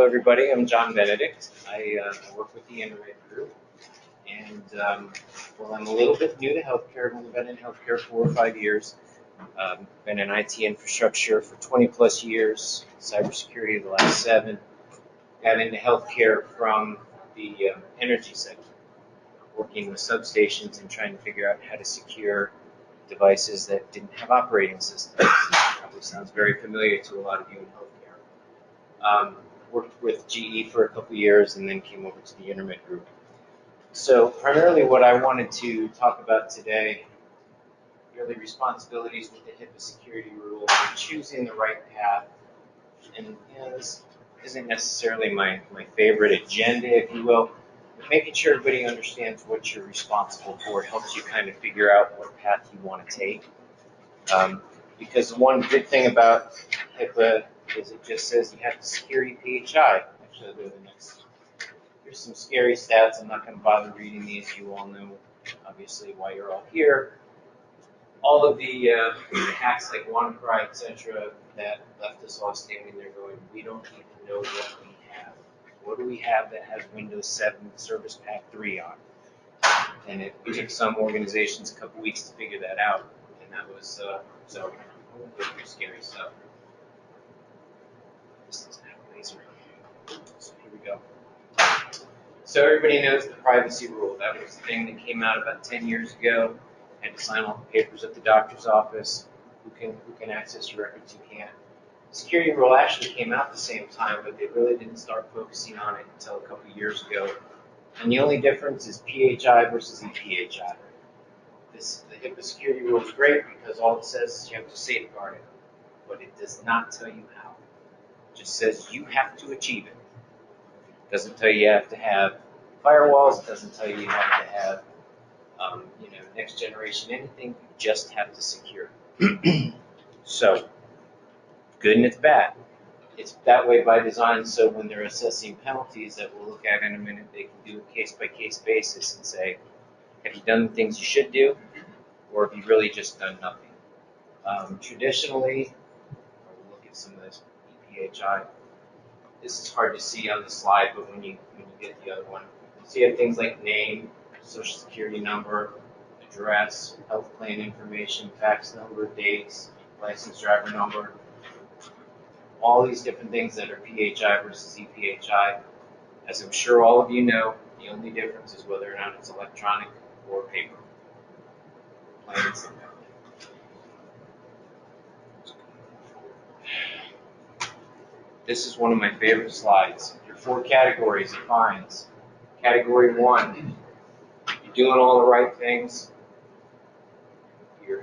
Hello everybody, I'm Jon Benedict. I work with the InterMed Group, and well, I'm a little bit new to healthcare. I've only been in healthcare 4 or 5 years. Been in IT infrastructure for 20 plus years, cybersecurity the last 7. Got into healthcare from the energy sector, working with substations and trying to figure out how to secure devices that didn't have operating systems. Probably sounds very familiar to a lot of you in healthcare. Worked with GE for a couple years and then came over to the InterMed Group. So primarily what I wanted to talk about today, really responsibilities with the HIPAA security rule, choosing the right path. And this isn't necessarily my favorite agenda, if you will, but making sure everybody understands what you're responsible for helps you kind of figure out what path you want to take. Because the one good thing about HIPAA is it just says you have to secure PHI. Actually, I'll go to the next. Here's some scary stats. I'm not going to bother reading these. You all know, obviously, why you're all here. All of the hacks like WannaCry, etc., that left us all standing there going, we don't even know what we have. What do we have that has Windows 7 Service Pack 3 on? And it took some organizations a couple weeks to figure that out. And that was, so scary stuff. This doesn't have a laser. So here we go. So everybody knows the privacy rule. That was the thing that came out about 10 years ago. Had to sign all the papers at the doctor's office. Who can access your records, who can't. The security rule actually came out at the same time, but they really didn't start focusing on it until a couple years ago. And the only difference is PHI versus ePHI. The HIPAA security rule is great because all it says is you have to safeguard it, but it does not tell you how. It just says you have to achieve it. It doesn't tell you have to have firewalls. It doesn't tell you have to have next generation anything. You just have to secure it. So, good and it's bad. It's that way by design, so when they're assessing penalties that we'll look at in a minute, they can do a case-by-case basis and say, have you done the things you should do, or have you really just done nothing? Traditionally, we'll look at some of this ePHI. This is hard to see on the slide, but when you get the other one, so you have things like name, social security number, address, health plan information, fax number, dates, license driver number, all these different things that are PHI versus ePHI. As I'm sure all of you know, the only difference is whether or not it's electronic or paper. Plain and simple. This is one of my favorite slides. Your 4 categories of fines. Category 1, you're doing all the right things. You've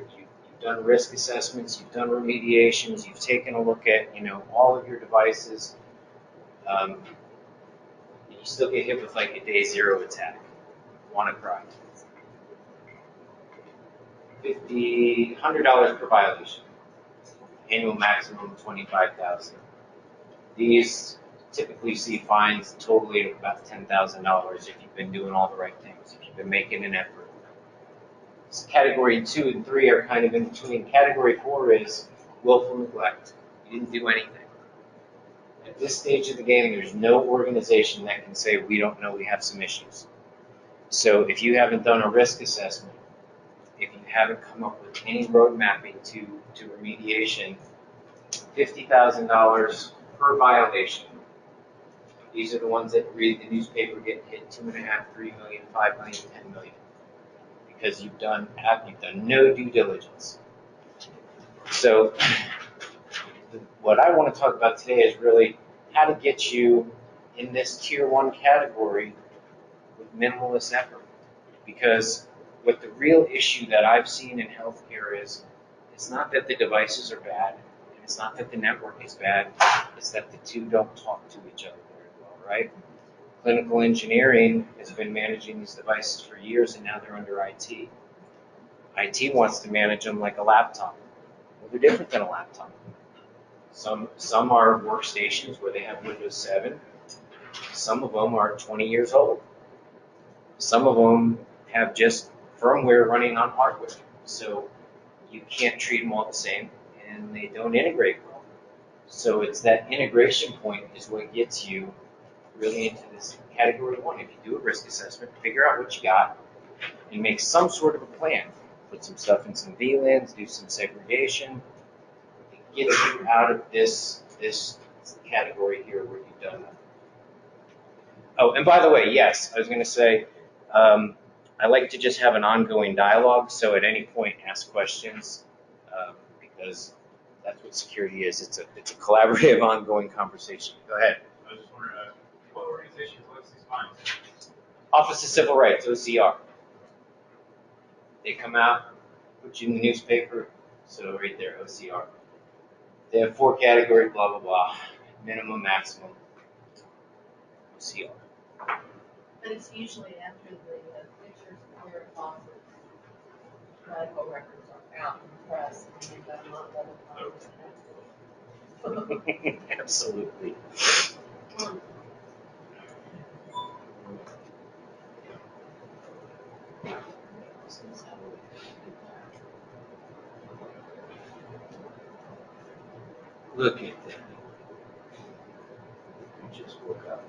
done risk assessments, you've done remediations, you've taken a look at all of your devices. You still get hit with like a day 0 attack. WannaCry. $100 per violation. Annual maximum $25,000. These typically see fines totaling about $10,000 if you've been doing all the right things, if you've been making an effort. So category 2 and 3 are kind of in between. Category 4 is willful neglect. You didn't do anything. At this stage of the game, there's no organization that can say, we don't know we have some issues. So if you haven't done a risk assessment, if you haven't come up with any road mapping to remediation, $50,000 per violation. These are the ones that read the newspaper getting hit 2.5, 3 million, 5 million, 10 million. Because you've done no due diligence. So what I want to talk about today is really how to get you in this tier 1 category with minimalist effort. Because what the real issue that I've seen in healthcare is, it's not that the devices are bad, and it's not that the network is bad, it's that the two don't talk to each other very well, right? Clinical engineering has been managing these devices for years, and now they're under IT. IT wants to manage them like a laptop. Well, they're different than a laptop. Some are workstations where they have Windows 7. Some of them are 20 years old. Some of them have just firmware running on hardware. So you can't treat them all the same, and they don't integrate well. So it's that integration point is what gets you really into this category 1. If you do a risk assessment, figure out what you got, and make some sort of a plan. Put some stuff in some VLANs, do some segregation. It gets you out of this category here where you've done that. Oh, and by the way, yes, I was going to say, I like to just have an ongoing dialogue, so at any point ask questions, because that's what security is. It's a collaborative, ongoing conversation. Go ahead. I was just wondering, what organization collects these fines? Office of Civil Rights, OCR. They come out, put you in the newspaper, so right there, OCR. They have 4 categories, blah, blah, blah. Minimum, maximum, OCR. But it's usually after the pictures clear closets, medical records are out in the press, and you've got a lot of other problems. Absolutely. Look at that. Just woke up.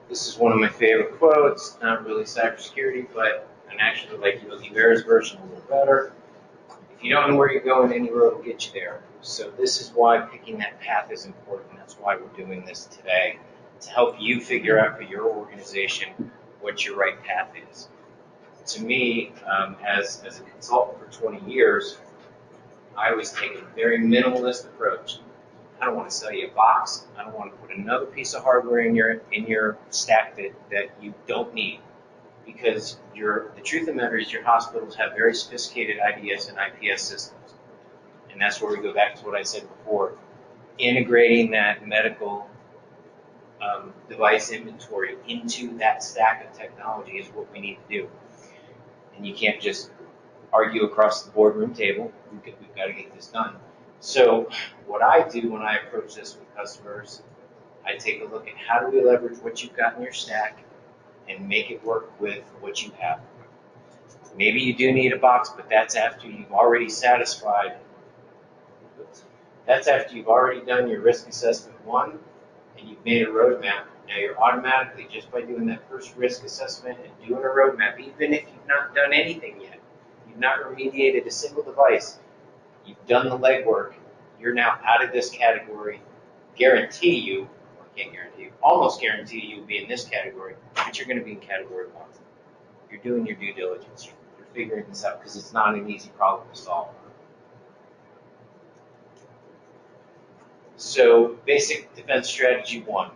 This is one of my favorite quotes. Not really cybersecurity, but an actually like Yogi Berra's version a little better. If you don't know where you're going, any road will get you there. So this is why picking that path is important. That's why we're doing this today, to help you figure out for your organization what your right path is. To me, as a consultant for 20 years, I always take a very minimalist approach. I don't want to sell you a box. I don't want to put another piece of hardware in your stack that you don't need. Because the truth of the matter is your hospitals have very sophisticated IDS and IPS systems. And that's where we go back to what I said before. Integrating that medical device inventory into that stack of technology is what we need to do. And you can't just argue across the boardroom table. We've got to get this done. So what I do when I approach this with customers, I take a look at how do we leverage what you've got in your stack and make it work with what you have. Maybe you do need a box, but that's after you've already satisfied. That's after you've already done your risk assessment 1 and you've made a roadmap. Now you're automatically, just by doing that first risk assessment and doing a roadmap, even if you've not done anything yet, you've not remediated a single device, you've done the legwork, you're now out of this category. Guarantee you, or can't guarantee you, almost guarantee you'll be in this category, but you're going to be in category 1. You're doing your due diligence. You're figuring this out because it's not an easy problem to solve. So, basic defense strategy 1.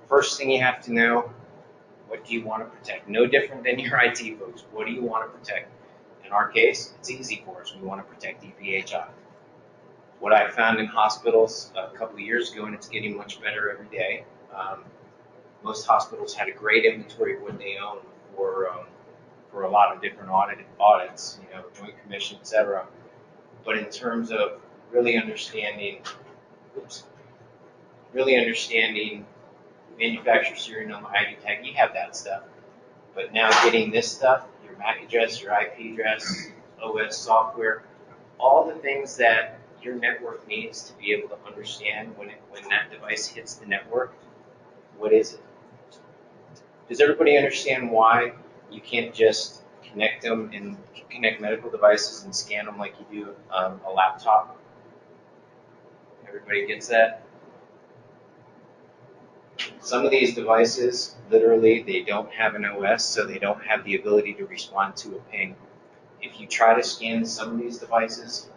First thing you have to know, what do you want to protect? No different than your IT folks. What do you want to protect? In our case, it's easy for us. We want to protect EPHI. What I found in hospitals a couple of years ago, and it's getting much better every day, most hospitals had a great inventory of what they own for a lot of different audits, Joint Commission, etc. But in terms of really understanding manufacturer serial number, ID tag, you have that stuff. But now getting this stuff, your MAC address, your IP address, OS software, all the things that your network needs to be able to understand when that device hits the network, what is it? Does everybody understand why you can't just connect them and connect medical devices and scan them like you do a laptop? Everybody gets that? Some of these devices, literally, they don't have an OS, so they don't have the ability to respond to a ping. If you try to scan some of these devices,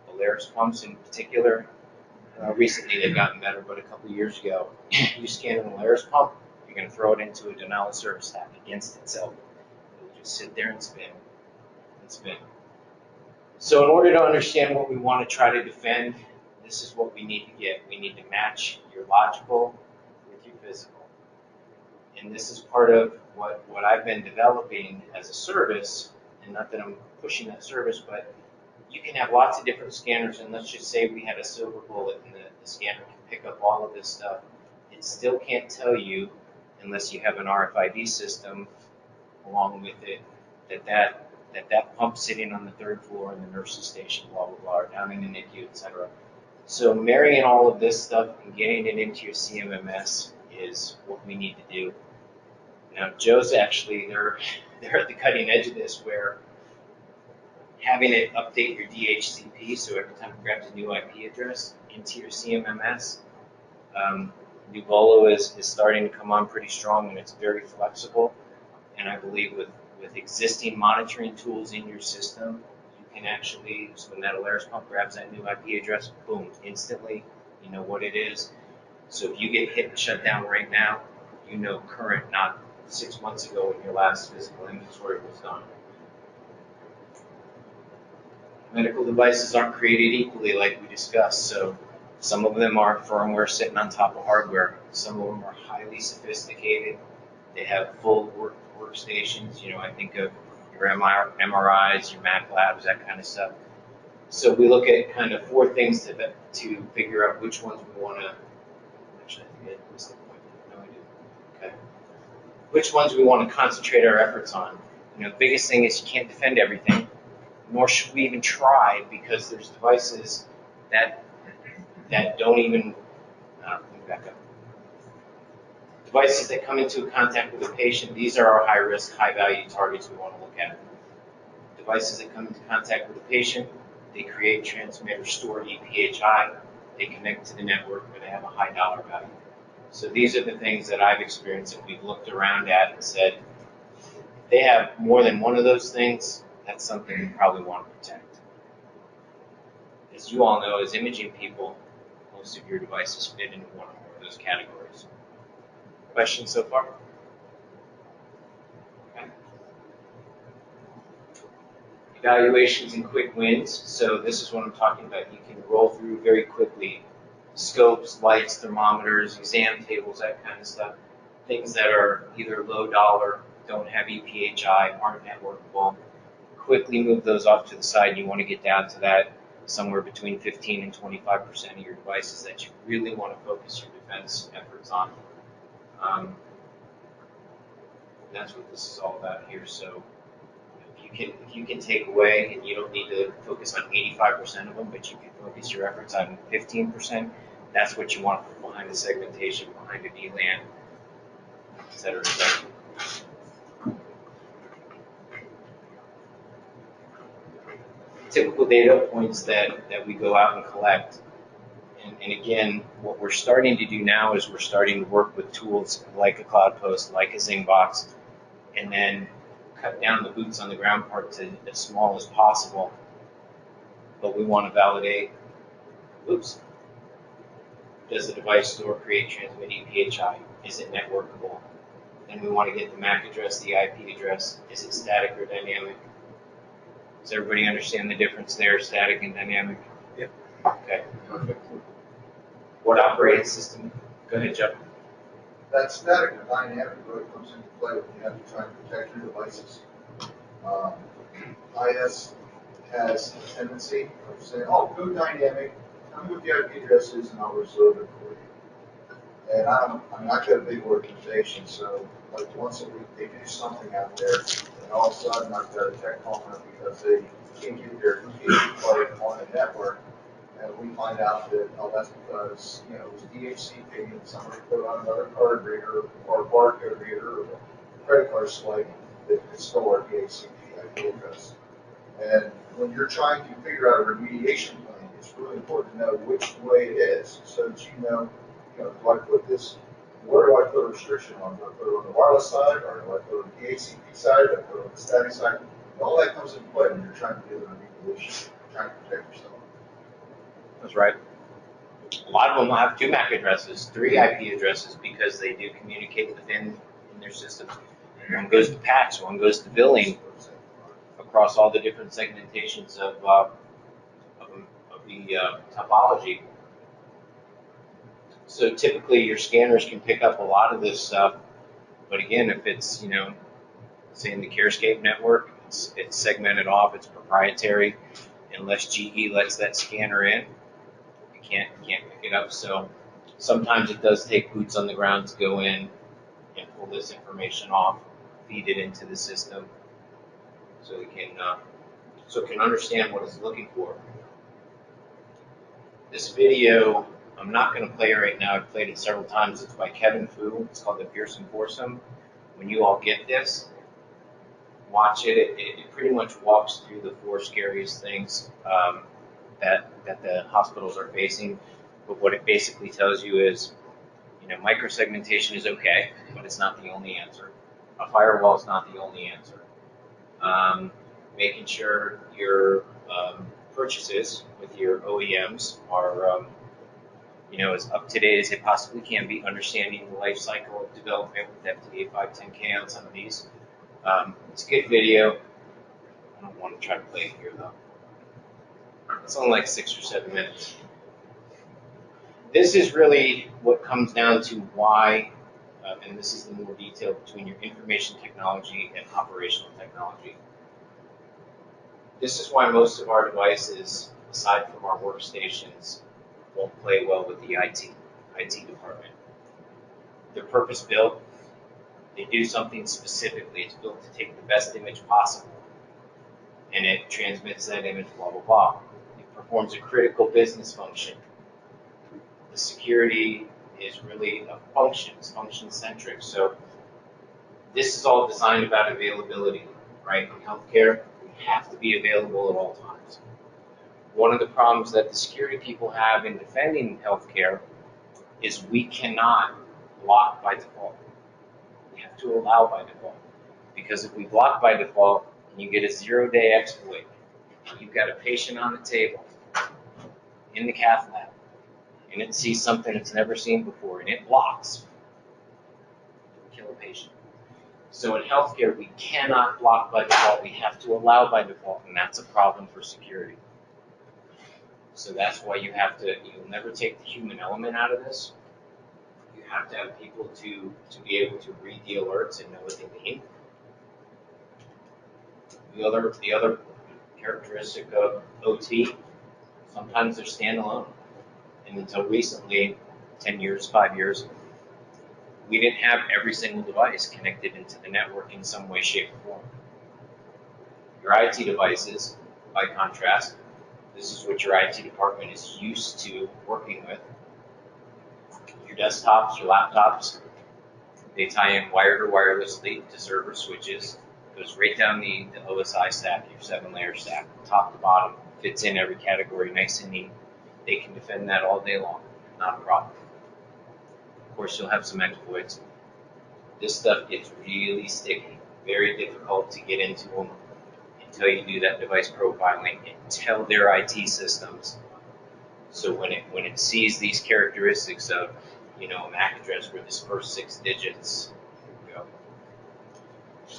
Polaris pumps in particular, recently they've gotten better, but a couple of years ago, you scan an Polaris pump, you're going to throw it into a denial of service attack against itself. It will just sit there and spin and spin. So in order to understand what we want to try to defend, this is what we need to get. We need to match your logical with your physical. And this is part of what I've been developing as a service, and not that I'm pushing that service, but you can have lots of different scanners, and let's just say we had a silver bullet and the scanner can pick up all of this stuff. It still can't tell you, unless you have an RFID system along with it, that pump sitting on the 3rd floor in the nurse's station, blah, blah, blah, or down in the NICU, etc. So marrying all of this stuff and getting it into your CMMS is what we need to do. Now, Joe's actually, they're at the cutting edge of this, where having it update your DHCP, so every time it grabs a new IP address into your CMMS, Nuvolo is starting to come on pretty strong, and it's very flexible. And I believe with existing monitoring tools in your system, you can actually, so when that Alaris pump grabs that new IP address, boom, instantly, you know what it is. So if you get hit and shut down right now, you know current, not 6 months ago when your last physical inventory was done. Medical devices aren't created equally like we discussed, so some of them are firmware sitting on top of hardware. Some of them are highly sophisticated. They have full workstations. You know, I think of your MRIs, your Mac labs, that kind of stuff. So we look at kind of 4 things to figure out which ones we want to. Actually, I think I missed the point. No, I didn't. Okay. Which ones we want to concentrate our efforts on. You know, the biggest thing is you can't defend everything, nor should we even try, because there's devices that don't even, let me back up. Devices that come into contact with a patient, these are our high risk, high value targets we want to look at. Devices that come into contact with a patient, they create, transmit, or store EPHI, they connect to the network, or they have a high dollar value. So these are the things that I've experienced that we've looked around at and said, if they have more than one of those things, that's something we probably want to protect. As you all know, as imaging people, most of your devices fit into one or more of those categories. Questions so far? Okay. Evaluations and quick wins. So this is what I'm talking about. You can roll through very quickly scopes, lights, thermometers, exam tables, that kind of stuff. Things that are either low dollar, don't have EPHI, aren't networkable. Quickly move those off to the side. You want to get down to that somewhere between 15 and 25% of your devices that you really want to focus your defense efforts on. That's what this is all about here. So if you can take away, and you don't need to focus on 85% of them, but you can focus your efforts on 15%, that's what you want behind the segmentation, behind the VLAN, et cetera, et cetera. Typical data points that we go out and collect. And again, what we're starting to do now is we're starting to work with tools like a CloudPost, like a Zingbox, and then cut down the boots on the ground part to as small as possible. But we want to validate, does the device store, create, transmit EPHI? Is it networkable? Then we want to get the MAC address, the IP address. Is it static or dynamic? Does everybody understand the difference there, static and dynamic? Yep. Okay, perfect. What operating system? Go ahead, Jeff. That static and dynamic really comes into play when you have to try and protect your devices. IS has a tendency of saying, oh, go dynamic, tell me what the IP address is and I'll reserve it for you. And I've got a big organization, so like once a week they do something out there, and all of a sudden I've got a tech calling up because they can't get their EPH card on a network. And we find out that, oh, that's because, you know, it was DHCP and somebody put on another card reader or a barcode reader or a credit card swipe that stole our DHCP IP address. And when you're trying to figure out a remediation plan, it's really important to know which way it is so that you know, do I put this, where do I put a restriction on? Do I put it on the wireless side or do I put it on the DHCP side? Do I put it on the static side? All that comes into play when you're trying to do the remediation, trying to protect yourself. That's right. A lot of them will have 2 MAC addresses, 3 IP addresses, because they do communicate within their systems. One goes to patch, one goes to billing, across all the different segmentations of the topology. So typically your scanners can pick up a lot of this stuff, but again, if it's, say in the CareScape network, it's segmented off, it's proprietary. Unless GE lets that scanner in, you can't pick it up. So sometimes it does take boots on the ground to go in and pull this information off, feed it into the system, so it can understand what it's looking for. This video, I'm not going to play it right now. I've played it several times. It's by Kevin Fu. It's called the Fearsome Foursome. When you all get this, watch it. It pretty much walks through the four scariest things that the hospitals are facing. But what it basically tells you is, microsegmentation is okay, but it's not the only answer. A firewall is not the only answer. Making sure your purchases with your OEMs are, as up to date as they possibly can be, understanding the life cycle of development with FDA 510K on some of these. It's a good video. I don't want to try to play it here though. It's only like 6 or 7 minutes. This is really what comes down to why, and this is the more detail between your information technology and operational technology. This is why most of our devices, aside from our workstations, won't play well with the IT department. They're purpose built. They do something specifically. It's built to take the best image possible, and it transmits that image, blah, blah, blah. It performs a critical business function. The security is really a function. It's function-centric. So this is all designed about availability, right? In healthcare, we have to be available at all times. One of the problems that the security people have in defending healthcare is we cannot block by default. We have to allow by default. Because if we block by default and you get a 0-day exploit, you've got a patient on the table in the cath lab, and it sees something it's never seen before, and it blocks, kill a patient. So in healthcare, we cannot block by default. We have to allow by default, and that's a problem for security. So that's why you'll never take the human element out of this. You have to have people to be able to read the alerts and know what they mean. The other characteristic of OT, sometimes they're standalone. And until recently, 10 years, 5 years, we didn't have every single device connected into the network in some way, shape, or form. Your IT devices, by contrast, this is what your IT department is used to working with. Your desktops, your laptops, they tie in wired or wirelessly to server switches. Goes right down the OSI stack, your 7-layer stack, top to bottom, fits in every category nice and neat. They can defend that all day long, not a problem. Of course, you'll have some exploits. This stuff gets really sticky, very difficult to get into them until you do that device profiling and tell their IT systems. So when it sees these characteristics of, a MAC address where this first 6 digits, here we go.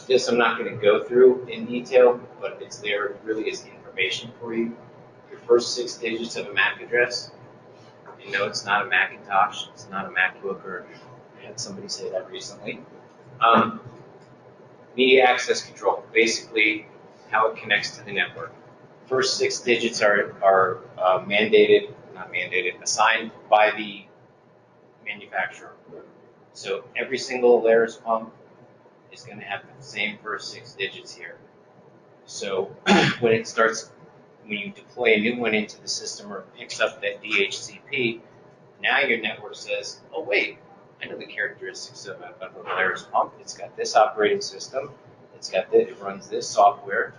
This I'm not going to go through in detail, but it's there really as information for you. Your first 6 digits of a MAC address, it's not a Macintosh, it's not a MacBook, or I had somebody say that recently. Media access control, basically how it connects to the network. First 6 digits are assigned by the manufacturer. So every single Alaris pump is going to have the same first 6 digits here. So when you deploy a new one into the system or picks up that DHCP, now your network says, oh wait, I know the characteristics of an Alaris pump. It's got this operating system. It runs this software.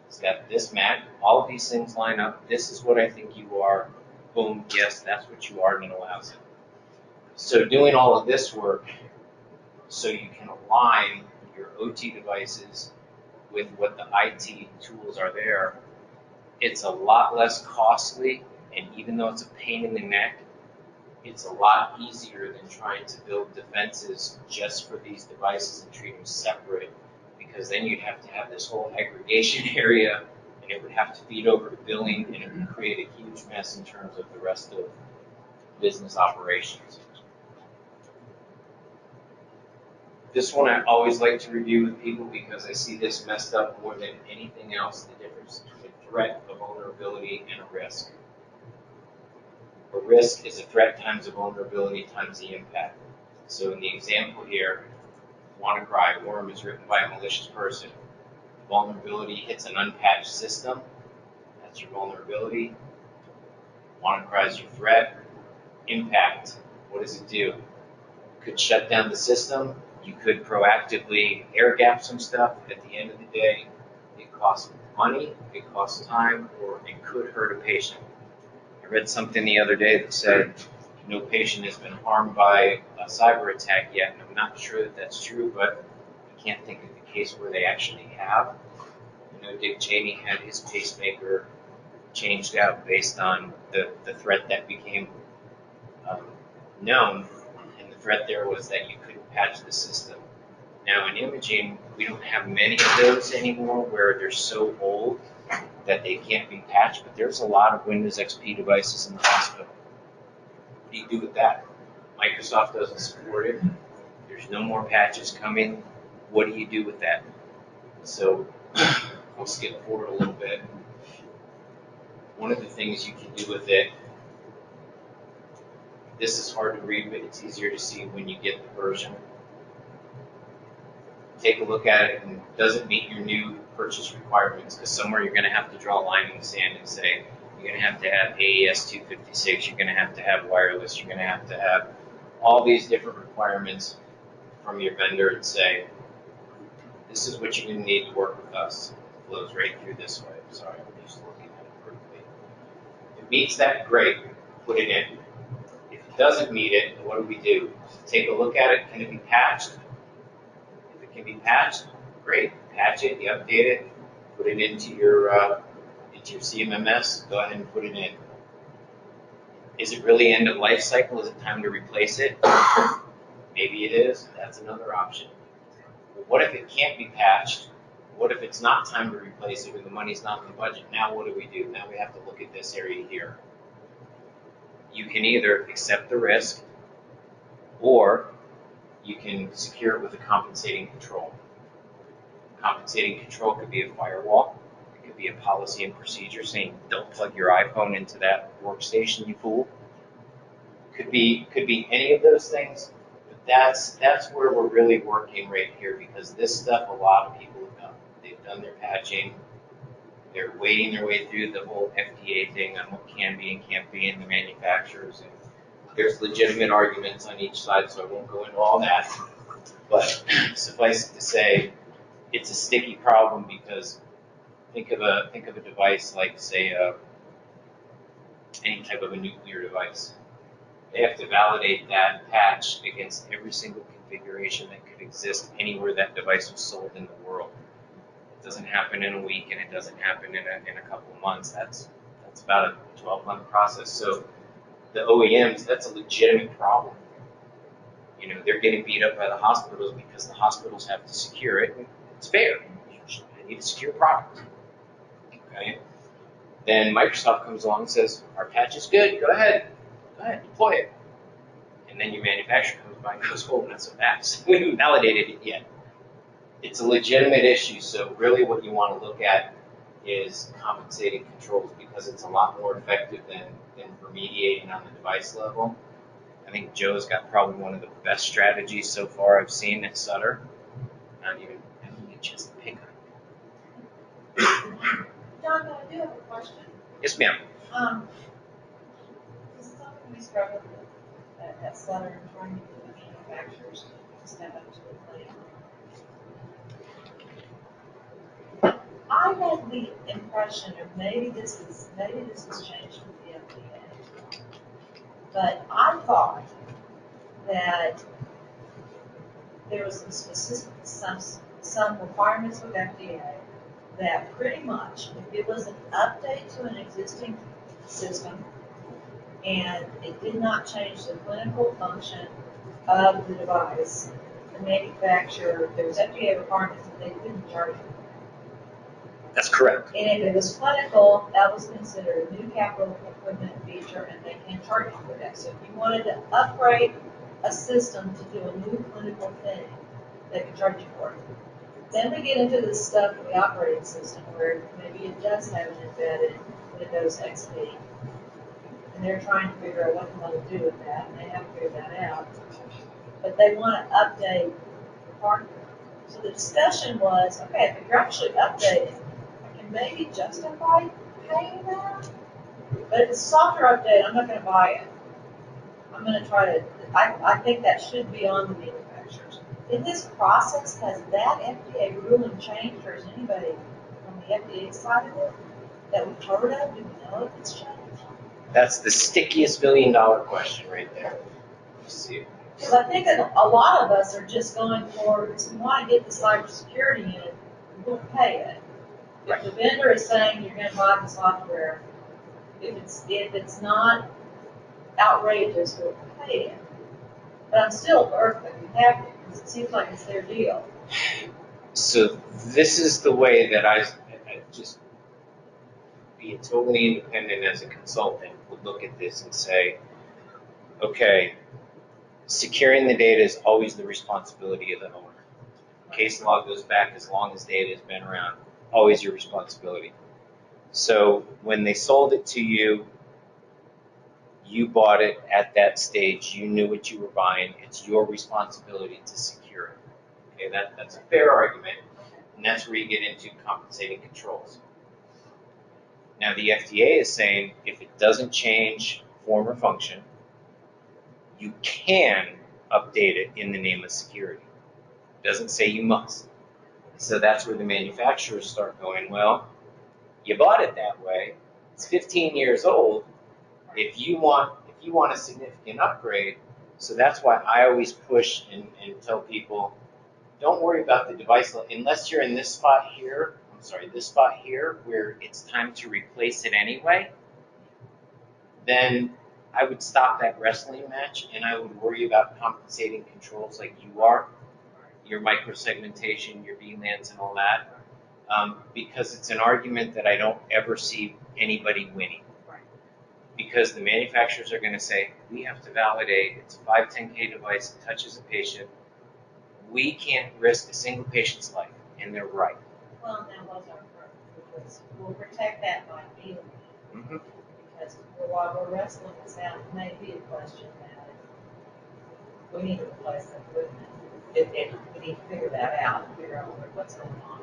It's got this MAC. All of these things line up. This is what I think you are. Boom, yes, that's what you are, and it allows it. So doing all of this work so you can align your OT devices with what the IT tools are there, it's a lot less costly, and even though it's a pain in the neck, it's a lot easier than trying to build defenses just for these devices and treat them separate, because then you'd have to have this whole aggregation area, and it would have to feed over to billing, and it would create a huge mess in terms of the rest of business operations. This one I always like to review with people because I see this messed up more than anything else, the difference between a threat, a vulnerability, and a risk. A risk is a threat times a vulnerability times the impact. So in the example here, WannaCry, worm is written by a malicious person. Vulnerability hits an unpatched system. That's your vulnerability. WannaCry your threat. Impact, what does it do? Could shut down the system. You could proactively air gap some stuff. At the end of the day, it costs money, it costs time, or it could hurt a patient. I read something the other day that said no patient has been harmed by a cyber attack yet, and I'm not sure that that's true, but I can't think of the case where they actually have. I know Dick Cheney had his pacemaker changed out based on the threat that became known, and the threat there was that you couldn't patch the system. Now in imaging, we don't have many of those anymore where they're so old that they can't be patched, but there's a lot of Windows XP devices in the hospital. What do you do with that? Microsoft doesn't support it. There's no more patches coming. What do you do with that? So I'll skip forward a little bit. One of the things you can do with it, this is hard to read, but it's easier to see when you get the version. Take a look at it, and does it meet your new purchase requirements? Because somewhere you're going to have to draw a line in the sand and say, you're going to have AES 256, you're going to have wireless, you're going to have all these different requirements from your vendor and say, this is what you're going to need to work with us. It flows right through this way. Sorry, I'm just looking at it vertically. If it meets that, great, put it in. If it doesn't meet it, what do we do? Take a look at it. Can it be patched? If it can be patched, great. Patch it, you update it, put it into your CMMS, go ahead and put it in. Is it really end of life cycle? Is it time to replace it? Maybe it is. That's another option. But what if it can't be patched? What if it's not time to replace it or the money's not in the budget? Now what do we do? Now we have to look at this area here. You can either accept the risk or you can secure it with a compensating control. Compensating control could be a firewall. It could be a policy and procedure saying don't plug your iPhone into that workstation, you fool. Could be any of those things, but that's where we're really working right here, because this stuff a lot of people have done. They've done their patching. They're wading their way through the whole FDA thing on what can be and can't be in the manufacturers. And there's legitimate arguments on each side, so I won't go into all that. But suffice it to say, it's a sticky problem because think of a device like, say, any type of a nuclear device. They have to validate that patch against every single configuration that could exist anywhere that device was sold in the world. It doesn't happen in a week, and it doesn't happen in a couple of months. That's about a 12-month process. So the OEMs, that's a legitimate problem. You know, they're getting beat up by the hospitals because the hospitals have to secure it. It's fair. They need a secure product. Okay? Then Microsoft comes along and says, our patch is good, go ahead, deploy it. And then your manufacturer comes by and goes, oh, that's a patch. We haven't validated it yet. It's a legitimate issue, so really what you want to look at is compensating controls, because it's a lot more effective than remediating on the device level. I think Joe's got probably one of the best strategies so far I've seen at Sutter. Not even having a chance to pick on. John, I do have a question. Yes, ma'am. This is something we struggle with at Sutter, trying to get the manufacturers to step up to the plate. I had the impression, or maybe this has changed with the FDA, but I thought that there was some requirements with FDA that pretty much, if it was an update to an existing system and it did not change the clinical function of the device, the manufacturer, there was FDA requirements that they couldn't charge you. That's correct. And if it was clinical, that was considered a new capital equipment feature, and they can charge you for that. So if you wanted to upgrade a system to do a new clinical thing, they could charge you for it. Then we get into this stuff with the operating system where maybe it does have an embedded Windows XP. And they're trying to figure out what they want to do with that, and they haven't figured that out. But they want to update the hardware. So the discussion was, okay, if you're actually updating, I can maybe justify paying that. But But if it's a software update, I'm not gonna buy it. I'm gonna try to, I think that should be on the manufacturers. If this process, has that FDA ruling changed, or is anybody from the FDA side of it that we've heard of, do we know if it's changed? That's the stickiest $1 million question right there. Let's see. Because I think that a lot of us are just going for, if we want to get the cybersecurity in it, we'll pay it. If the vendor is saying you're going to buy the software, if it's not outrageous, we'll pay it. But I'm still irked that we have to, because it seems like it's their deal. So this is the way that I just being totally independent as a consultant would look at this and say, okay, securing the data is always the responsibility of the owner. Case law goes back as long as data has been around, always your responsibility. So when they sold it to you, you bought it at that stage, you knew what you were buying, it's your responsibility to secure it. Okay, that's a fair argument, and that's where you get into compensating controls. Now the FDA is saying if it doesn't change form or function, you can update it in the name of security. It doesn't say you must. So that's where the manufacturers start going, well, you bought it that way, it's 15 years old, if you want a significant upgrade, so that's why I always push and tell people, don't worry about the device, unless you're in this spot here, where it's time to replace it anyway, then I would stop that wrestling match and I would worry about compensating controls like you are, your microsegmentation, your VLANs and all that, because it's an argument that I don't ever see anybody winning. Because the manufacturers are going to say, we have to validate, it's a 510K device, it touches a patient, we can't risk a single patient's life, and they're right. Well, that was our purpose, because we'll protect that by being. Mm-hmm. Because while we're wrestling this out, it may be a question that we need to replace that equipment. If we need to figure that out and figure out what's going on.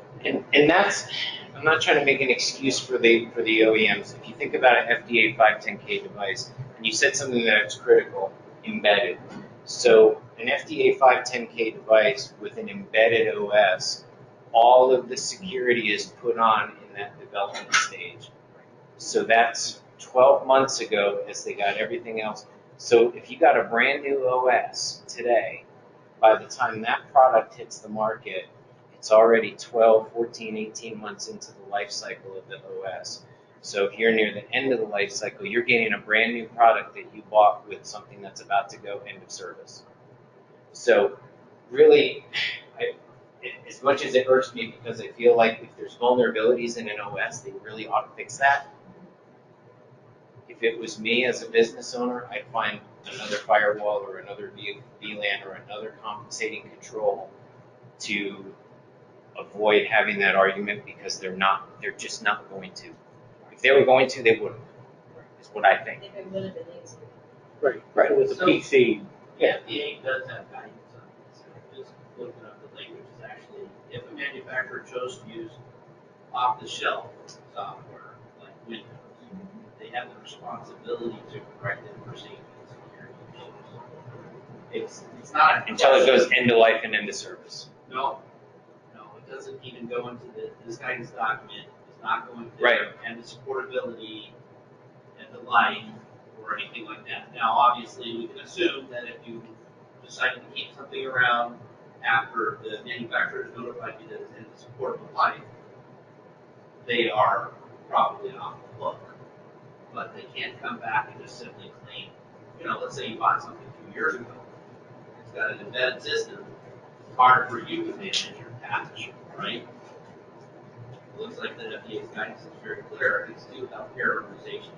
And that's, I'm not trying to make an excuse for the OEMs. If you think about an FDA 510K device, and you said something that's critical, embedded. So an FDA 510K device with an embedded OS, all of the security is put on in that development stage. So that's 12 months ago as they got everything else. So if you got a brand new OS today, by the time that product hits the market, it's already 12, 14, 18 months into the life cycle of the OS. So if you're near the end of the life cycle, you're getting a brand new product that you bought with something that's about to go end of service. So really, as much as it irks me because I feel like if there's vulnerabilities in an OS, they really ought to fix that. If it was me as a business owner, I'd find another firewall or another VLAN or another compensating control to avoid having that argument because they're just not going to. If they were going to, they would have, is what I think. If it would have been easy. Right. With the So- PC, Yeah, FDA does have guidance on this. Just looking up the language is actually, if a manufacturer chose to use off-the-shelf software like Windows, they have the responsibility to correct it for safety and security issues. It's not Until it goes end of life and end of service. No, it doesn't even go into this guidance document. It's not going to Right. and the supportability and the life or anything like that. Now, obviously, we can assume that if you decided to keep something around after the manufacturer has notified you that it's in the supportable life, they are probably off the hook. But they can't come back and just simply claim, let's say you bought something 2 years ago. It's got an embedded system. It's harder for you to manage your patch, right? It looks like the FDA's guidance is very clear. It's due healthcare organizations.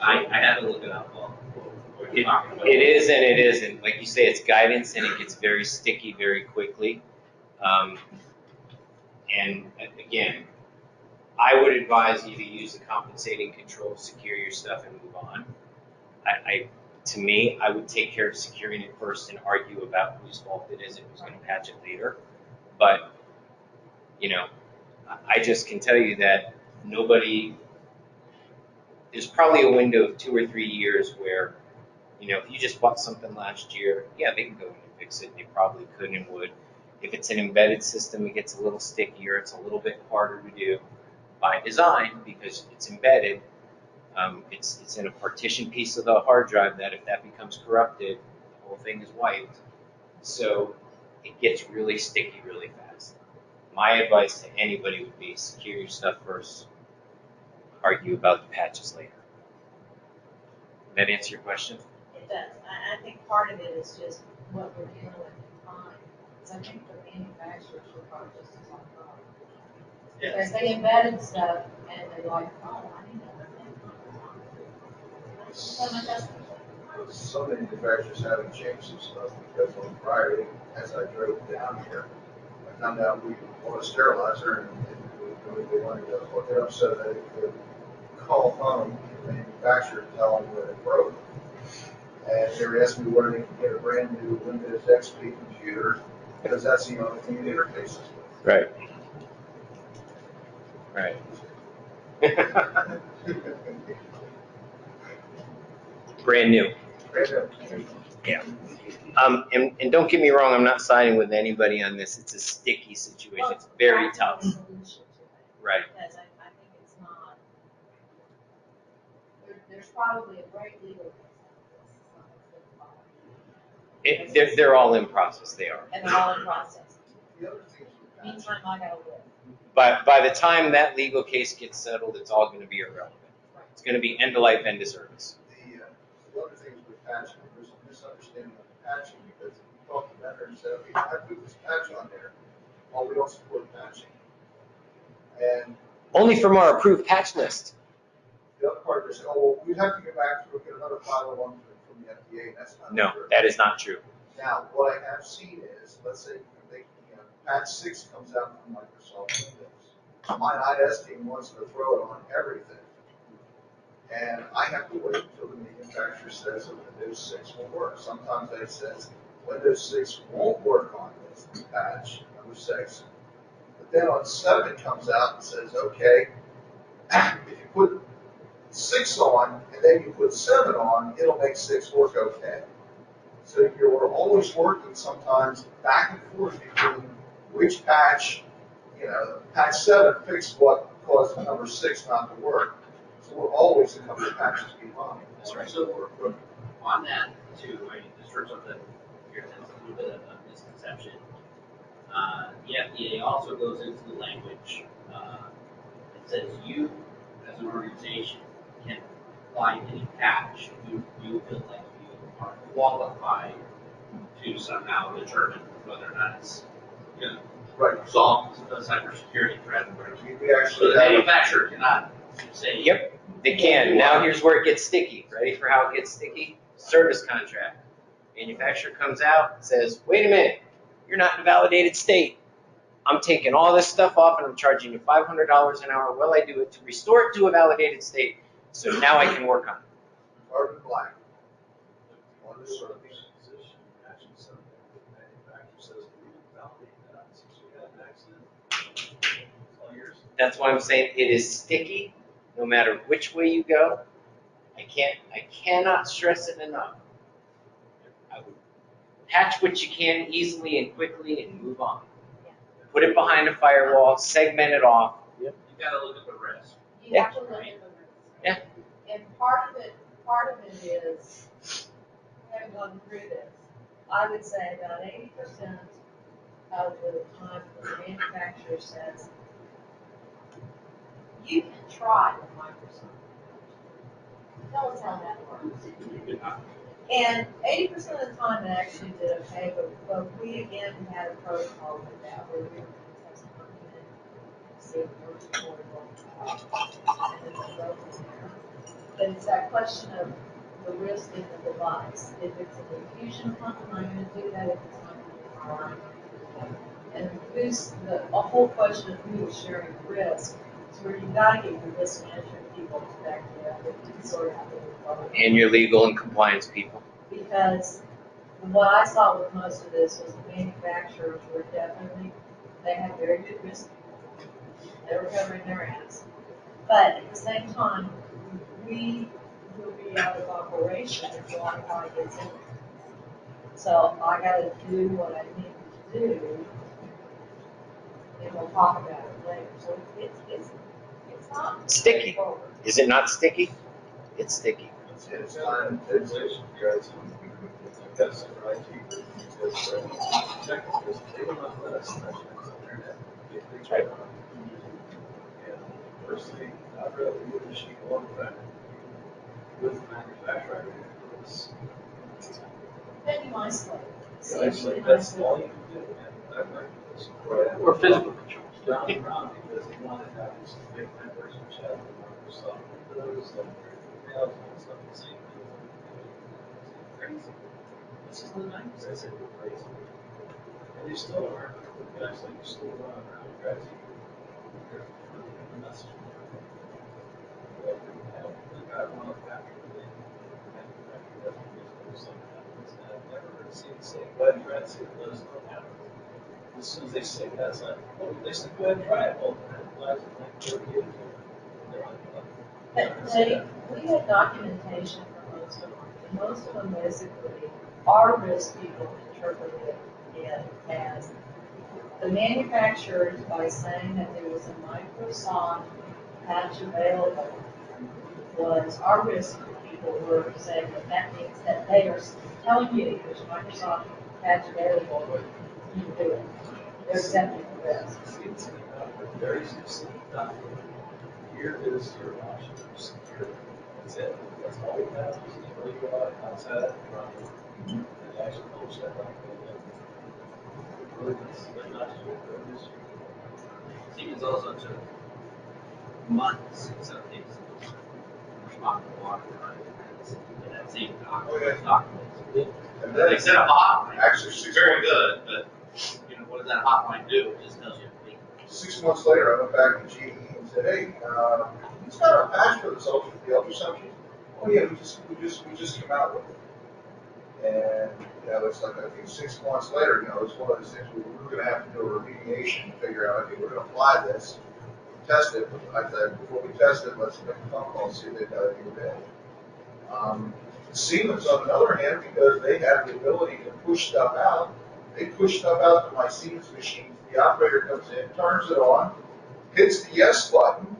I had to look it up. What you're talking about. It is and it isn't. Like you say, it's guidance and it gets very sticky very quickly. And again, I would advise you to use the compensating control, secure your stuff, and move on. To me, I would take care of securing it first and argue about whose fault it is and who's going to patch it later. But, I just can tell you that there's probably a window of 2 or 3 years where, you know, if you just bought something last year, yeah, they can go in and fix it. They probably could and would. If it's an embedded system, it gets a little stickier. It's a little bit harder to do by design because it's embedded. It's in a partition piece of the hard drive that if that becomes corrupted, the whole thing is wiped. So it gets really sticky really fast. My advice to anybody would be secure your stuff first, argue about the patches later. That answer your question? It does. I think part of it is just what we're dealing with in time. Because I think the manufacturers were probably just as on top. Because they embedded stuff and they're like, oh, I need another thing. That's what my customers say. Some manufacturers haven't changed some stuff because on Friday, as I drove down here, I found out we bought a sterilizer and we wanted to hook it up so that it could call home the manufacturer and tell them that it broke. And they were asking me where they could get a brand new Windows XP computer because that's the only thing it interfaces with. Right. Right. Brand new. Yeah. And don't get me wrong, I'm not siding with anybody on this. It's a sticky situation. It's very tough. Right. Because I think it's not, there's probably a great legal case. They're all in process. They are. And they're all in process. The other things with patching, Meantime, I gotta live. But by the time that legal case gets settled, it's all going to be irrelevant. It's going to be end of life, end of service. the other things with patching, there's a misunderstanding of patching because if you talk to vendor and say, okay, I put this patch on there, well, we don't support patching. And Only from our approved patch list. the other part, they say, oh, well, we'd have to go back to get another 501 from the FDA, and that's not No, true. that is not true. Now, what I have seen is, let's say, patch 6 comes out from Microsoft Windows. My IS team wants to throw it on everything. And I have to wait until the manufacturer says that Windows 6 will work. Sometimes they says Windows 6 won't work on this patch, number 6. But then on 7 it comes out and says, okay, if you put 6 on and then you put 7 on, it'll make 6 work okay. So you're always working sometimes back and forth between which patch, patch 7 fixed what caused number 6 not to work. So we're always a couple of patches behind. That's right. So on that too, I mean, this turns out that here's a little bit of a misconception. The FDA also goes into the language that says you, as an organization, can apply any patch you feel like you are qualified to somehow determine whether or not it's Right. solved the cybersecurity threat. We So actually the have, manufacturer cannot say, Yep, they can. Now here's where it gets sticky. Ready for how it gets sticky? Service contract. Manufacturer comes out, says, wait a minute, you're not in a validated state. I'm taking all this stuff off and I'm charging you $500 an hour while I do it to restore it to a validated state. So now I can work on it. carbon black. On the service. That's why I'm saying it is sticky no matter which way you go. I cannot stress it enough. I would patch what you can easily and quickly and move on. Put it behind a firewall, segment it off. you gotta look at the risk. You have to look at the risk. Yeah. And part of it is, having gone through this, I would say about 80% of the time the manufacturer says, you can try with Microsoft. Tell us how that works. And 80% of the time it actually did okay, but we again had a protocol with that where we were going to test something and see if it was affordable. And it's a broken there. But it's that question of the risk in the device. If it's an infusion pump, am I going to do that? If it's not going to be MRI, I'm not going to do that. And who's a whole question of who is sharing the risk. So where you've got to get your risk management people to back you up and sort out the And your legal and compliance people. Because what I saw with most of this was the manufacturers were definitely, they had very good risk. They were covering their ass. But at the same time, we will be out of operation if Wi-Fi gets in. So I gotta do what I need to do, and we'll talk about it later. So it's not Sticky. straightforward. Is it not sticky? It's sticky. It's time, it's, guys, we've got some IT group, because, because they will not let us touch the internet. They try to. And first thing, I'd rather do the sheet one back with the manufacturer. It's, Then you isolate. yeah, it's like, that's all you can do, and I'm like, it's right. Or physical controls. Round and round, because they want to have these big networks, which have Microsoft Windows, and emails, and stuff, the same thing. Crazy. This is the 90s, I said, we're crazy. And they still are, guys, like, you still run around, guys. Message. Like, the guy went up after the manufacturer doesn't do something happens, and I've never heard say, go ahead and try to see if those don't happen. As soon as they say that's like, oh, they said, go ahead and try it. Well, that lasts like 30 years. They're like, But we have documentation for most of them, and most of them basically, our risk people interpreted it as the manufacturers, by saying that there was a Microsoft patch available, was our risk people were saying that that means that they are telling you there's a Microsoft patch available, you can do it. They're accepting the risk. it's very specific document. Here is your option for security. That's it. That's all we have. You can really go out outside of the front and actually publish that document. Really, that's not just your industry. Siemens also took months in some cases to respond to water in that same document. And They then, set up a hotline. actually, Very good, but what does that hotline do? It just tells you everything. 6 months later, I went back to GE and said, hey, it's got a patch for this the ultrasound sheet. Oh yeah, we just came out with it. And it's like, I think 6 months later, it's one of those things where we were going to have to do a remediation to figure out, okay, we're going to apply this, test it. But I said, before we test it, let's make a phone call and see if they've got anything available. Siemens, on the other hand, because they have the ability to push stuff out, they push stuff out to my Siemens machines. The operator comes in, turns it on, hits the yes button,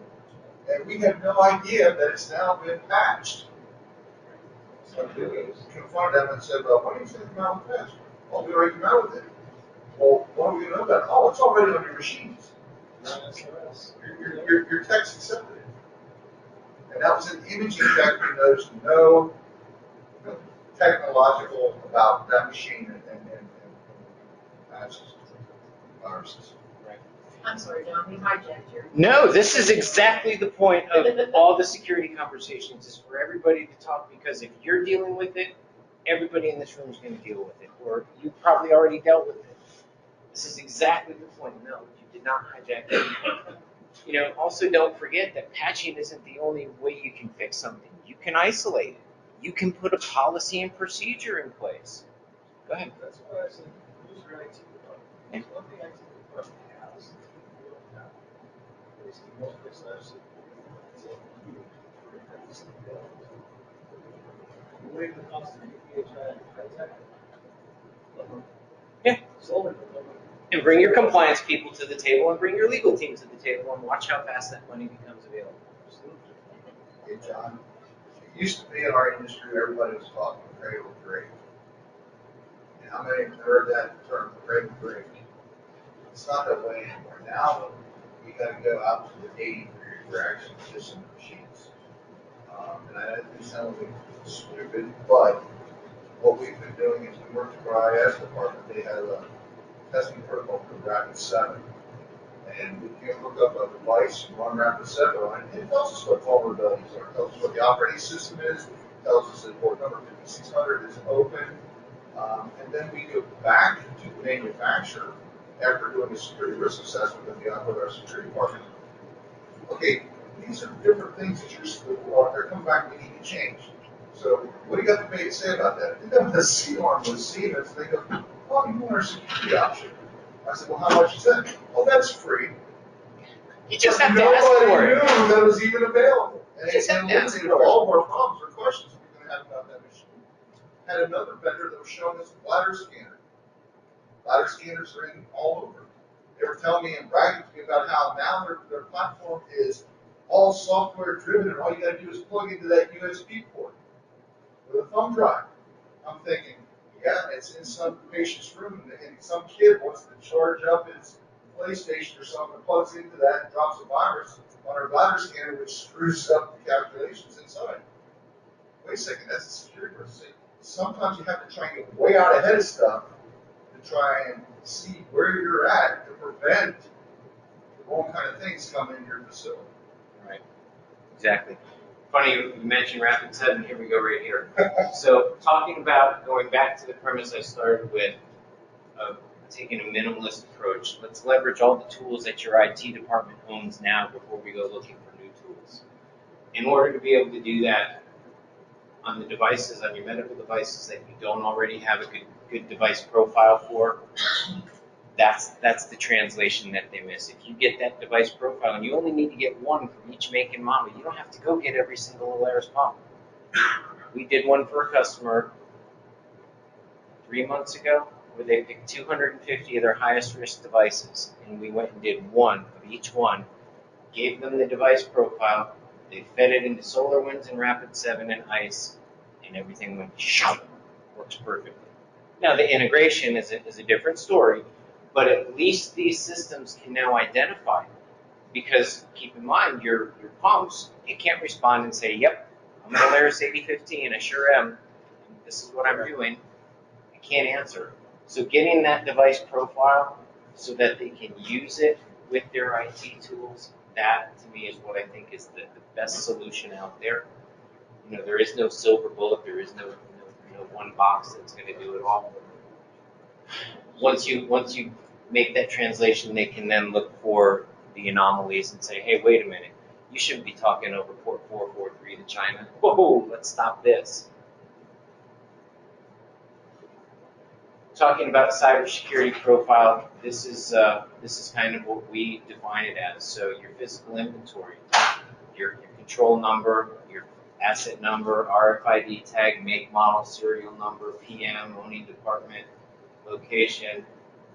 and we have no idea that it's now been patched. So I confronted them and said, well, why don't you take them out with patch? Well, we already came out with it. Well, what are we going to know about it? Oh, it's already on your machines. Your text accepted it. And that was an imaging check. There's no technological about that machine and patches, viruses. I'm sorry, John, we hijacked your. No, this is exactly the point of all the security conversations, is for everybody to talk, because if you're dealing with it, everybody in this room is going to deal with it, or you probably already dealt with it. This is exactly the point. No, you did not hijack it. Also don't forget that patching isn't the only way you can fix something. You can isolate it. You can put a policy and procedure in place. Go ahead. That's why I said, who's your IT department? Yeah. One thing IT department has, we don't have, is the multi-slash the way the cost of PHI and high-tech. Yeah. Solar. And bring your compliance people to the table, and bring your legal team to the table, and watch how fast that money becomes available. Hey, John, it used to be in our industry, everybody was talking cradle to grave. And how many have heard that term, cradle to grave? It's not that way anymore. Now, we got to go out to the dating period where actually system machines. And I know this sounds like stupid, but what we've been doing is we worked with our IS department. They have a testing protocol for Rapid7. And we can hook up a device and run Rapid7 on it. It tells us what vulnerabilities are. It tells us what the operating system is. It tells us that port number 5600 is open. And then we go back to the manufacturer after doing a security risk assessment with our security department. Okay, these are different things that they're coming back, we need to change. So what do you got to say about that? If they come with a C-arm with Siemens, they go, oh, you want our security option. I said, well, how much is that? Oh, that's free. You just have to ask for Nobody it. knew that was even available. And Just have to ask eliminated for it. all of our problems or questions we were gonna have about that machine. Had another vendor that was showing us a bladder scanner. Bladder scanners are in all over. They were telling me and bragging to me about how now their platform is all software driven and all you gotta do is plug into that USB port with a thumb drive. I'm thinking, yeah, it's in some patient's room and some kid wants to charge up his PlayStation or something, plugs into that and drops a virus on our bladder scanner, which screws up the calculations inside. Wait a second, that's a security risk. Sometimes you have to try and get way out ahead of stuff to try and see where you're at to prevent the wrong kind of things coming into your facility. Right. Exactly. Funny you mentioned Rapid7. Here we go right here. So talking about going back to the premise I started with, taking a minimalist approach. Let's leverage all the tools that your IT department owns now before we go looking for new tools. In order to be able to do that on the devices, on your medical devices that you don't already have a good device profile for, that's the translation that they miss. If you get that device profile, and you only need to get one from each make and model, you don't have to go get every single Alaris pump. We did one for a customer 3 months ago, where they picked 250 of their highest risk devices, and we went and did one of each one, gave them the device profile, they fed it into SolarWinds and Rapid7 and ICE, and everything went shoo, works perfectly. Now the integration is a different story, but at least these systems can now identify it. Because keep in mind, your pumps, it can't respond and say, yep, I'm an Alaris 8015, I sure am, and this is what I'm doing. It can't answer. So getting that device profile so that they can use it with their IT tools, that to me is what I think is the best solution out there. You know, there is no silver bullet, there is no one box that's going to do it all. Once you make that translation, they can then look for the anomalies and say, hey, wait a minute, you shouldn't be talking over port 443 to China. Whoa, let's stop this. Talking about cybersecurity profile, this is kind of what we define it as. So your physical inventory, your control number, your asset number, RFID tag, make, model, serial number, PM, owning department, location.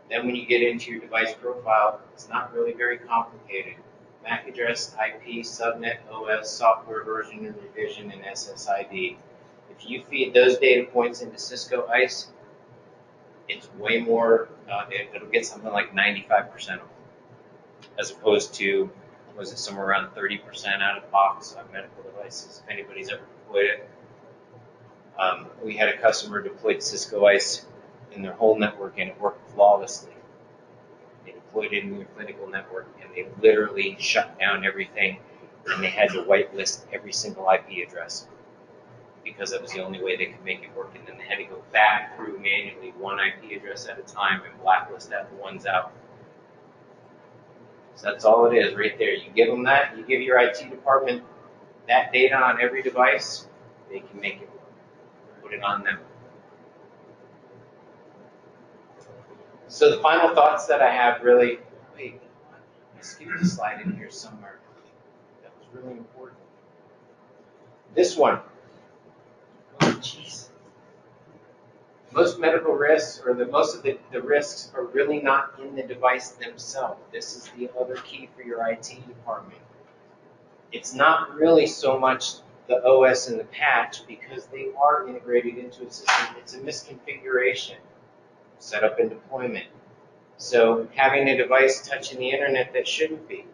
Then when you get into your device profile, it's not really very complicated. MAC address, IP, subnet, OS, software version and revision, and SSID. If you feed those data points into Cisco ICE, it's way more, it'll get something like 95% of them, as opposed to, was it somewhere around 30% out of the box on medical devices, if anybody's ever deployed it. We had a customer deploy Cisco ICE in their whole network, and it worked flawlessly. They deployed it in their clinical network, and they literally shut down everything, and they had to whitelist every single IP address, because that was the only way they could make it work. And then they had to go back through manually one IP address at a time and blacklist that ones out. So that's all it is right there. You give them that, you give your IT department that data on every device, they can make it work. Put it on them. So the final thoughts that I have really, wait, I skipped a slide in here somewhere. That was really important. This one. Oh, jeez. Most medical risks, or most of the risks, are really not in the device themselves. This is the other key for your IT department. It's not really so much the OS and the patch, because they are integrated into a system. It's a misconfiguration, setup and deployment. So having a device touching the internet that shouldn't be.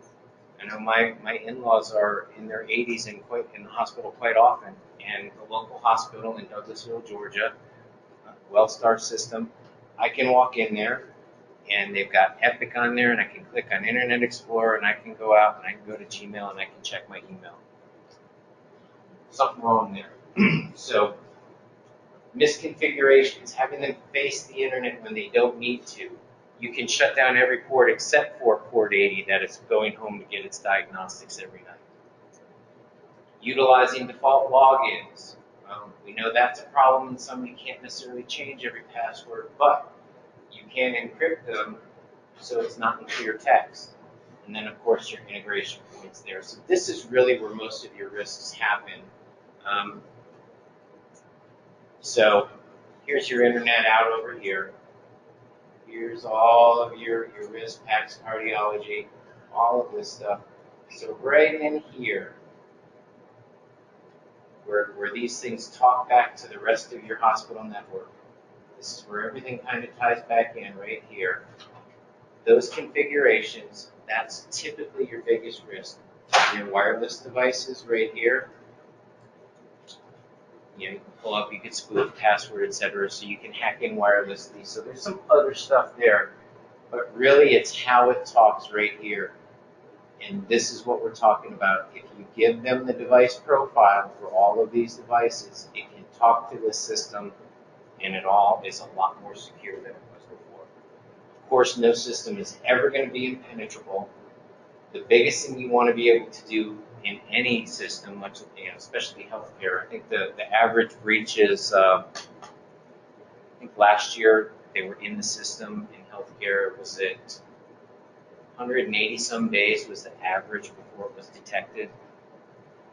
I know my in-laws are in their 80s and quite in the hospital quite often, and the local hospital in Douglasville, Georgia, WellStar system, I can walk in there and they've got Epic on there, and I can click on Internet Explorer, and I can go out and I can go to Gmail and I can check my email. Something wrong there. So misconfigurations, having them face the internet when they don't need to. You can shut down every port except for port 80 that is going home to get its diagnostics every night. Utilizing default logins. We know that's a problem, and some you can't necessarily change every password, but you can encrypt them so it's not in clear text. and then of course your integration points there. So this is really where most of your risks happen. So here's your internet out over here. Here's all of your risk packs, cardiology, all of this stuff. So right in here, where these things talk back to the rest of your hospital network, this is where everything kind of ties back in right here. Those configurations, that's typically your biggest risk. Your wireless devices right here, you can pull up, you can spoof password, etc. So you can hack in wirelessly. So there's some other stuff there, but really it's how it talks right here. And this is what we're talking about. If you give them the device profile for all of these devices, it can talk to this system, and it all is a lot more secure than it was before. Of course, no system is ever going to be impenetrable. The biggest thing you want to be able to do in any system, much especially healthcare, I think the average breach is, I think last year they were in the system in healthcare, was it 180 some days was the average before it was detected.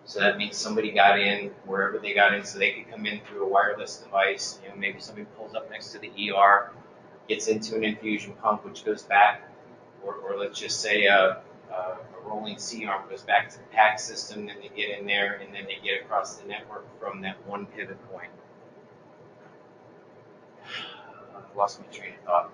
So that means somebody got in wherever they got in, so they could come in through a wireless device. Maybe somebody pulls up next to the ER, gets into an infusion pump, which goes back, or let's just say a rolling C-arm goes back to the PAC system, then they get in there, and then they get across the network from that one pivot point. I lost my train of thought.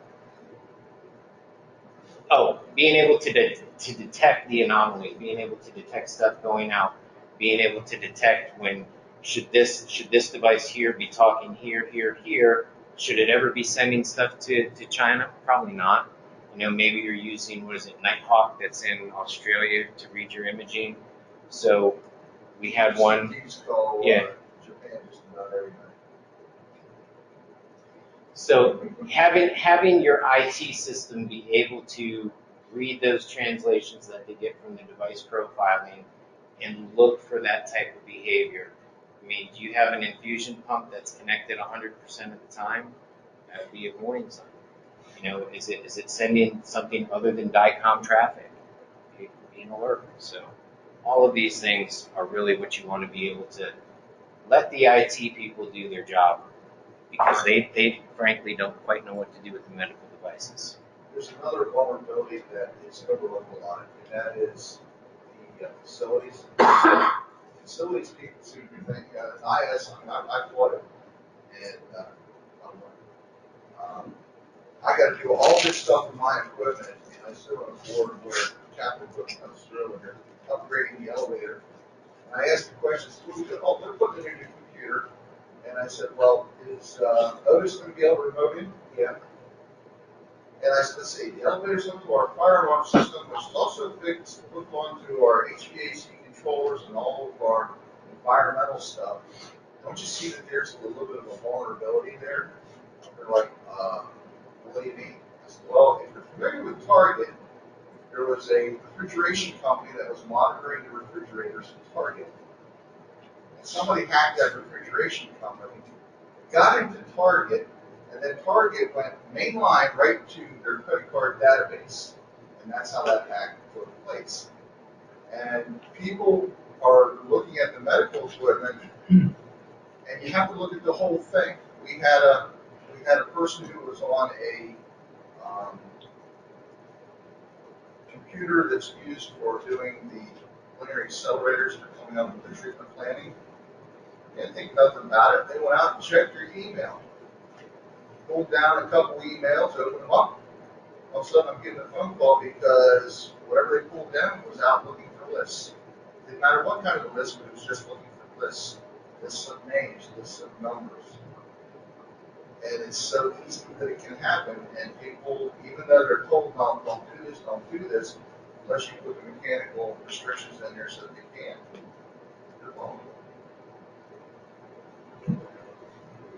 Oh, being able to detect the anomaly, being able to detect stuff going out, being able to detect when should this device here be talking here, here, should it ever be sending stuff to China? Probably not. Maybe you're using, Nighthawk that's in Australia to read your imaging. So we had one, yeah. Japan just about every night. So having your IT system be able to read those translations that they get from the device profiling and look for that type of behavior. I mean, do you have an infusion pump that's connected 100% of the time? That would be a warning sign. Is it sending something other than DICOM traffic? It could be an alert. So all of these things are really what you want to be able to let the IT people do their job, because they frankly don't quite know what to do with the medical devices. There's another vulnerability that is overlooked a lot, and that is the facilities. Facilities people seem to think, IS, I fought it, and I got to do all this stuff with my equipment, and I sit on a board where capital equipment comes through, and they're upgrading the elevator. And I asked the questions, oh, they're putting in a new computer. And I said, well, is Otis going to be able to remote in? Yeah. And I said, let's see, the elevator's hooked to our fire alarm system, which is also hooked onto our HVAC controllers and all of our environmental stuff. Don't you see that there's a little bit of a vulnerability there? They're like, what do you mean? I said, well, if you're familiar with Target, there was a refrigeration company that was monitoring the refrigerators at Target. And somebody hacked that refrigeration company, got into Target, and then Target went mainline right to their credit card database. And that's how that hack took place. And people are looking at the medical equipment, and you have to look at the whole thing. We had a person who was on a computer that's used for doing the linear accelerators for coming up with the treatment planning. Didn't think nothing about it. They went out and checked their email. Pulled down a couple emails, opened them up. All of a sudden I'm getting a phone call because whatever they pulled down was out looking for lists. Didn't matter what kind of list, but it was just looking for lists. Lists of names, lists of numbers. And it's so easy that it can happen, and people, even though they're told, no, don't do this, unless you put the mechanical restrictions in there so that they can. They're vulnerable.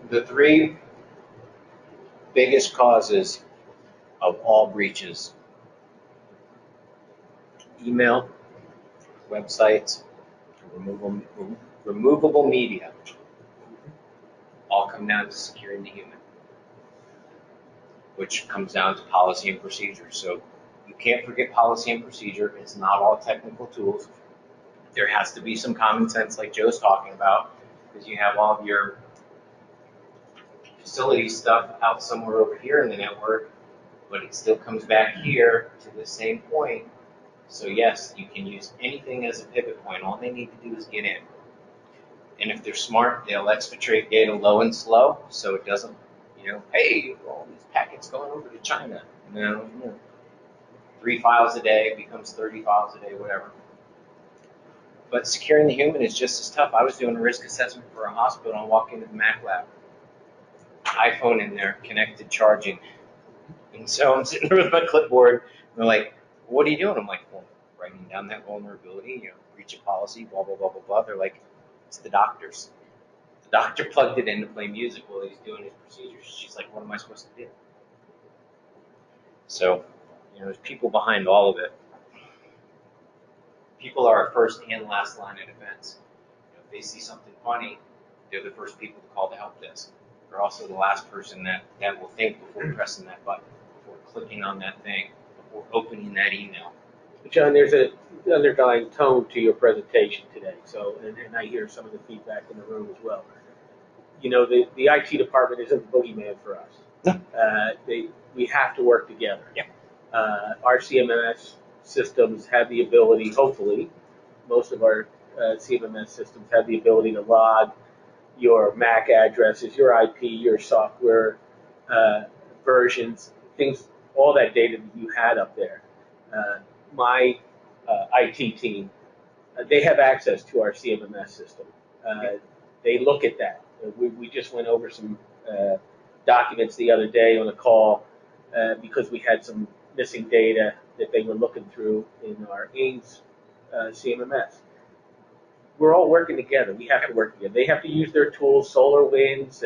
The three biggest causes of all breaches: email, websites, removable media, all come down to securing the human, which comes down to policy and procedure. So You can't forget policy and procedure. It's not all technical tools. There has to be some common sense like Joe's talking about, because you have all of your facility stuff out somewhere over here in the network, but it still comes back here to the same point. So yes, you can use anything as a pivot point. All they need to do is get in. And if they're smart, they'll exfiltrate data low and slow, so it doesn't, hey, all these packets going over to China. No, 3 files a day becomes 30 files a day, whatever. But securing the human is just as tough. I was doing a risk assessment for a hospital and walk into the Mac lab. iPhone in there, connected, charging. And so I'm sitting there with my clipboard, and they're like, what are you doing? I'm like, well, writing down that vulnerability, breach of policy, blah, blah, blah, blah, blah. They're like, it's the doctor's. The doctor plugged it in to play music while he's doing his procedures. She's like, what am I supposed to do? So, there's people behind all of it. People are our first and last line of defense. If they see something funny, they're the first people to call the help desk. They're also the last person that will think before pressing that button, before clicking on that thing, before opening that email. John, there's an underlying tone to your presentation today, so and I hear some of the feedback in the room as well. The IT department isn't the boogeyman for us. We have to work together. Yeah. Our CMMS systems have the ability, hopefully, most of our CMMS systems have the ability to log your MAC addresses, your IP, your software versions, things, all that data that you had up there. My IT team, they have access to our CMMS system. They look at that. We just went over some documents the other day on a call because we had some missing data that they were looking through in our AIMS CMMS. We're all working together. We have to work together. They have to use their tools, SolarWinds.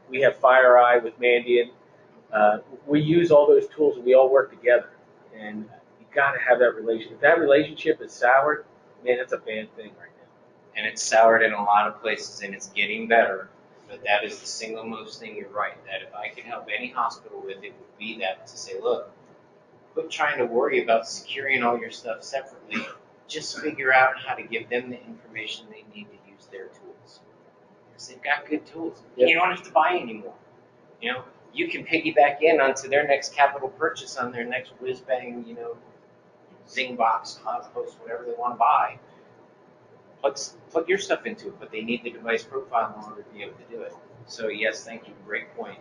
We have FireEye with Mandiant. We use all those tools and we all work together. And you got to have that relationship. If that relationship is soured, man, that's a bad thing right now. And it's soured in a lot of places, and it's getting better. But that is the single most thing, you're right, that if I can help any hospital with, it would be that, to say, look, quit trying to worry about securing all your stuff separately. Just figure out how to give them the information they need to use their tools. Because they've got good tools. Yep. You don't have to buy anymore. You can piggyback in onto their next capital purchase on their next whiz-bang, Zingbox, Cosmos, whatever they want to buy. Plug your stuff into it, but they need the device profile in order to be able to do it. So yes, thank you, great point.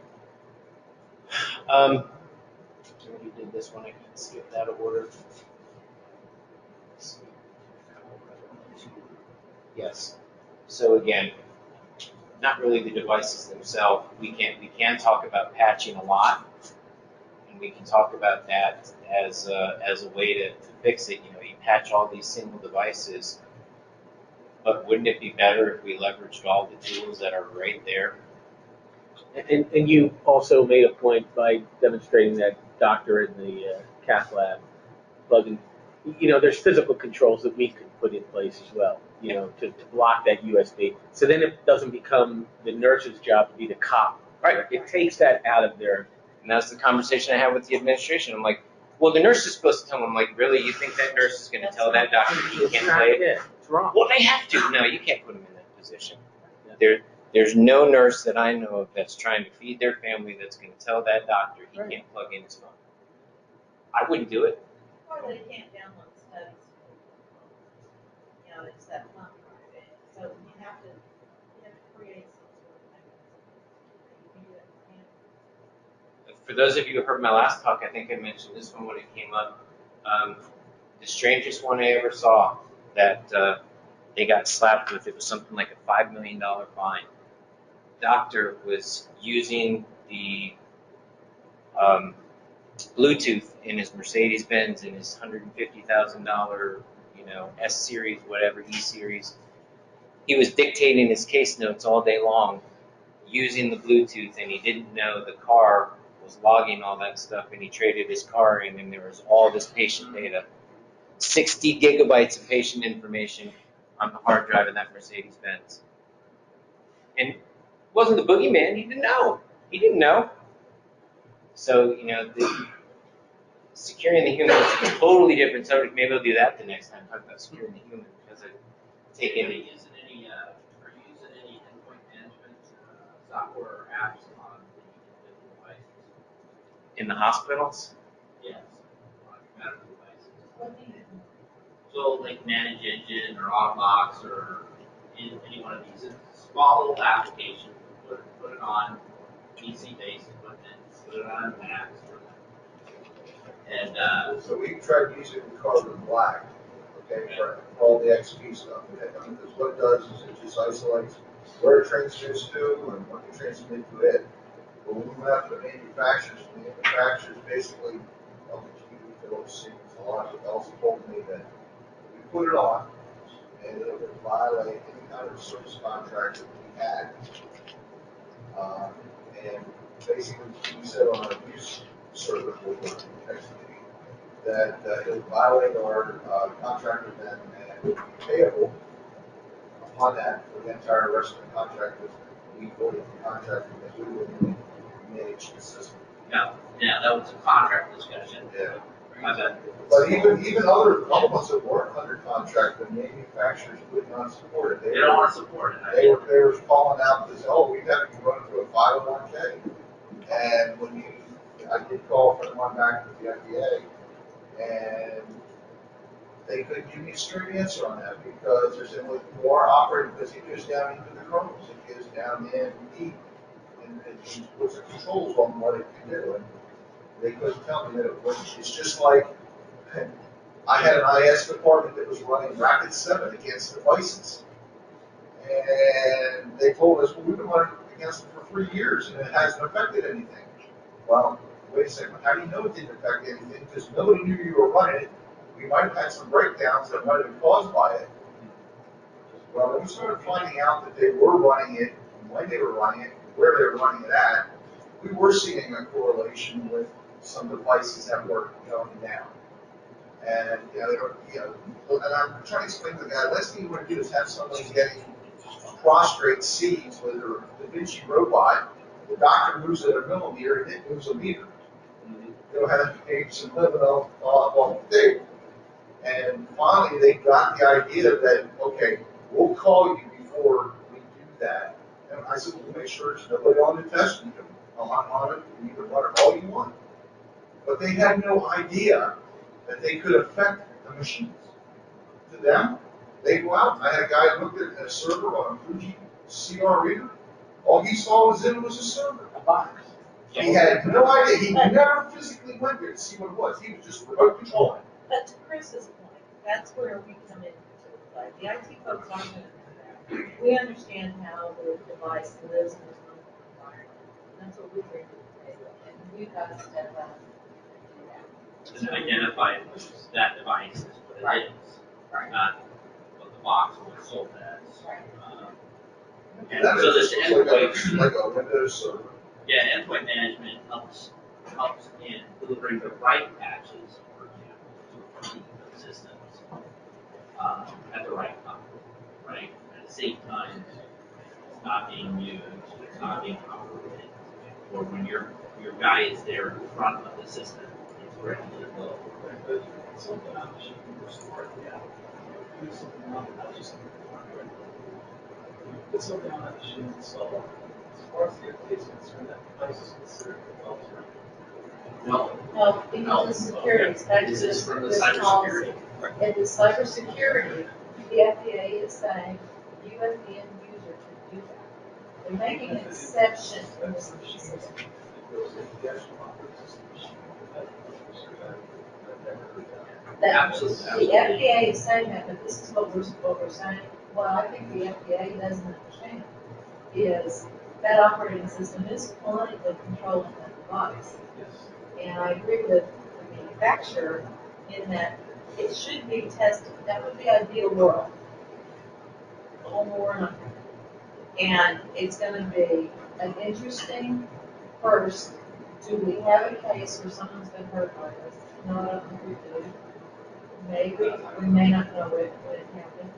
You did this one, I can skip that order. Yes. So again, not really the devices themselves. We can talk about patching a lot, and we can talk about that as a way to fix it. You patch all these single devices. But wouldn't it be better if we leveraged all the tools that are right there? And you also made a point by demonstrating that doctor in the cath lab plugging. There's physical controls that we can put in place as well, to block that USB. So then it doesn't become the nurse's job to be the cop. Right. It takes that out of there. And that's the conversation I had with the administration. I'm like, well, the nurse is supposed to tell them. I'm like, really? You think that nurse is going to tell that doctor he can't play it? It's wrong. Well, they have to. No, you can't put them in that position. There's no nurse that I know of that's trying to feed their family that's going to tell that doctor he can't plug in his phone. I wouldn't do it. Or they can't download studies. It's that fun. So you have to create some sort of mechanism. You can do that. For those of you who heard my last talk, I think I mentioned this one when it came up. The strangest one I ever saw that they got slapped with, it was something like a $5 million fine. Doctor was using the Bluetooth in his Mercedes-Benz, in his $150,000, S-Series, whatever, E-Series. He was dictating his case notes all day long using the Bluetooth, and he didn't know the car was logging all that stuff, and he traded his car in, and there was all this patient data. 60 gigabytes of patient information on the hard drive of that Mercedes-Benz. And it wasn't the boogeyman, he didn't know. So, securing the human is a totally different subject. Maybe we'll do that the next time, talk about securing the human, because I take Are you in using any endpoint management software or apps on the individual devices? in the hospitals. Yes, on medical devices. What do you do? So like Manage Engine or Autobox or any one of these, it's a small little application. Put it on PC-based equipment, put it on Macs, and So we tried using the Carbon Black, okay, for all the XP stuff. Because what it does is it just isolates where it transmits to and what it transmits to it. But when we went out to the manufacturers basically, Philips, Siemens, Alachua, also told me that we put it on and it would violate any kind of service contract that we had. And basically, we said on our use service, we were that it would violate our contract with them and would be payable upon that for the entire rest of the contract with we voted the contract because we would manage the system. yeah, that was a contract discussion. Yeah. My bad. But even other ones that weren't under contract, the manufacturers would not support it. They don't want to support it. They were calling out this, oh, we have to run through a 501k. And I did call a friend of mine back with the FDA, and they couldn't give me a straight answer on that because they're saying, well, you are operating because it goes down into the kernels, it goes down in deep, and it puts the controls on what it can do. And they couldn't tell me that it was. It's just like I had an IS department that was running Rapid 7 against devices. And they told us, well, we've been running against them for 3 years and it hasn't affected anything. Well, wait a second, how do you know it didn't affect anything? Because nobody knew you were running it. We might have had some breakdowns that might have been caused by it. Well, when we started finding out that they were running it, when they were running it, where they were running it at, we were seeing a correlation with some devices that were going down. And and I'm trying to explain to the guy, last thing you want to do is have somebody getting prostrate seeds with their Da Vinci robot. The doctor moves it a millimeter, and it moves a meter. They'll have apes and living on the table. And finally, they got the idea that, okay, we'll call you before we do that. And I said, we'll make sure there's nobody on the test. You can on it, you can run it all you want. But they had no idea that they could affect the machines. To them, they go out. I had a guy who looked at a server on a Fuji CR reader. All he saw was it was a server. A box. He had no idea. He never physically went there to see what it was. He was just remote controlling. But to Chris's point, that's where we come into play. The IT folks aren't going to do that. We understand how the device lives in its own environment. That's what we bring to the table. And we've got to step up and do that. And identify that device as what it is, not what the box was sold as. Right. And so this endpoint, like a Windows server. yeah, endpoint management helps in delivering the right patches, for example, to the systems at the right time, right? At the same time, it's not being used, it's not being operated, or when your guy is there in front of the system, it's ready to go. Something on the machine was smart, yeah. Do something on it, not just put something on that machine and solve it. As far as the FDA is concerned, that device is considered developed. Well, Because of security, it's back to this is from the this cybersecurity. policy. In the cybersecurity, the FDA is saying you as the end user can do that. They're making an exception in this specific. Absolutely. The FDA is saying that, but this is what we're saying. What I think the FDA doesn't understand is that operating system is clinically controlling that device. And I agree with the manufacturer in that it should be tested. That would be ideal world. A little more and under. And it's going to be an interesting first. Do we have a case where someone's been hurt by this? Not up to we do. Maybe we may not know it when it happens.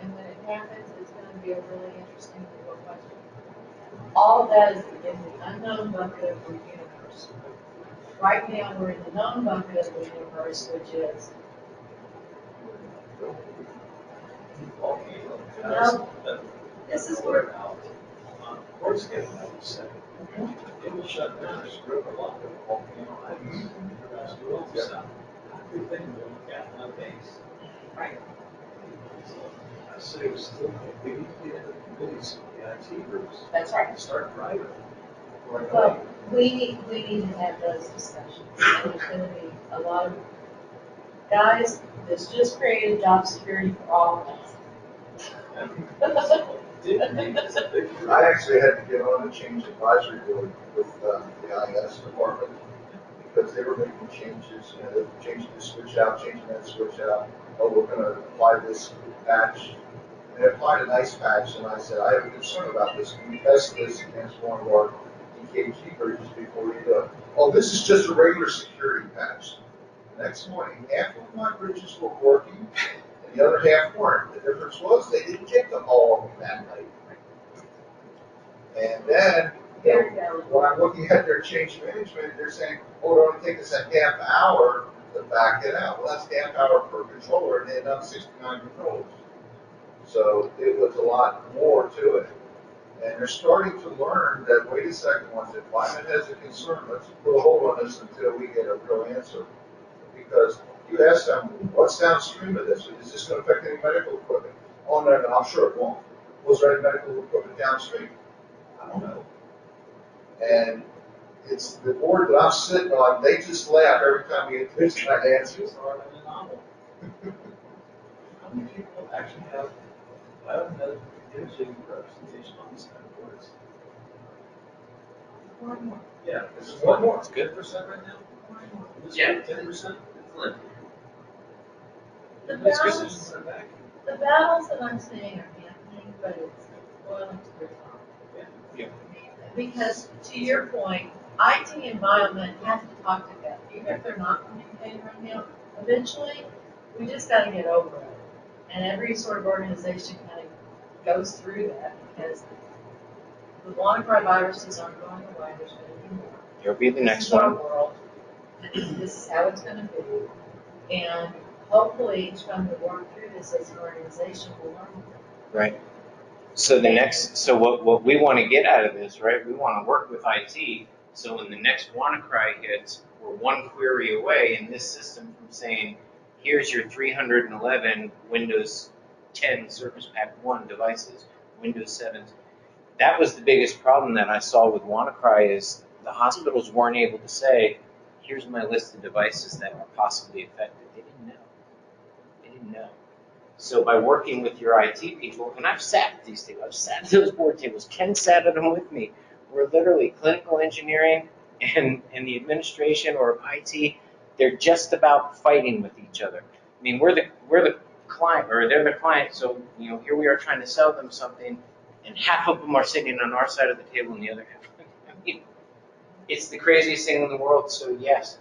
And when it happens, it's going to be a really interesting legal question. All of that is in the unknown bucket of the universe. Right now, we're in the known bucket of the universe, which is, no, this is where, On course getting that set, it will shut down, it's broken a lot of volcano ice. That's what else is out. Everything we look at nowadays. right, So I say we still, we need to get into the committees, the IT groups, that's right. and start driving. Right Well, away. we need to have those discussions. And there's gonna be a lot of, guys, this just created job security for all of us. I actually had to get on the change advisory board with the IS department because they were making changes, you know, they were changing the switch out, changing that switch out. Oh, we're gonna apply this patch. And they applied a nice patch, and I said, I have a concern about this. Can you test this against one of our EKG bridges before you do it? Oh, this is just a regular security patch. The next morning, half of my bridges were working, and the other half weren't. The difference was they didn't get them all of them that night. And then, Very valid. when I'm looking at their change management, they're saying, oh, it'll only take us a half hour to back it out. Well, that's half hour per controller, and they had done 69 controllers. So it was a lot more to it. And they're starting to learn that, wait a second, once the environment has a concern, let's put a hold on this until we get a real answer. Because you ask them, what's downstream of this? Is this going to affect any medical equipment? Oh, no, no, I'm sure it won't. Was there any medical equipment downstream? I don't know. And it's the board that I'm sitting on, they just laugh every time we get this kind of answers. Are in a novel. How many people actually have biomedical imaging representation on these kind of boards? One more. Yeah, it's one more. It's good. 10% right now? Yeah. 10%? The That's good. balance, Put it back. the battles that I'm seeing are happening, but it's boiling to the top. Yeah. Because to your point, IT and biomed have to talk together, even if they're not communicating right now. Eventually, we just got to get over it. And every sort of organization kind of goes through that because the WannaCry viruses aren't going away. There's going to be more. You'll be the This next is our one. world. This is how it's going to be. And hopefully, each time we work through this as an organization, we'll learn more. Right. So what we want to get out of this, right? We want to work with IT. So when the next WannaCry hits, we're one query away in this system from saying, here's your 311 Windows 10 Service Pack 1 devices, Windows 7s. That was the biggest problem that I saw with WannaCry is the hospitals weren't able to say, here's my list of devices that are possibly affected. They didn't know. They didn't know. So by working with your IT people, and I've sat at these tables, I've sat at those board tables, Ken sat at them with me. We're literally clinical engineering and the administration or IT, they're just about fighting with each other. I mean, we're the client, or they're the client, so here we are trying to sell them something, and half of them are sitting on our side of the table and the other half. I mean, it's the craziest thing in the world, so yes,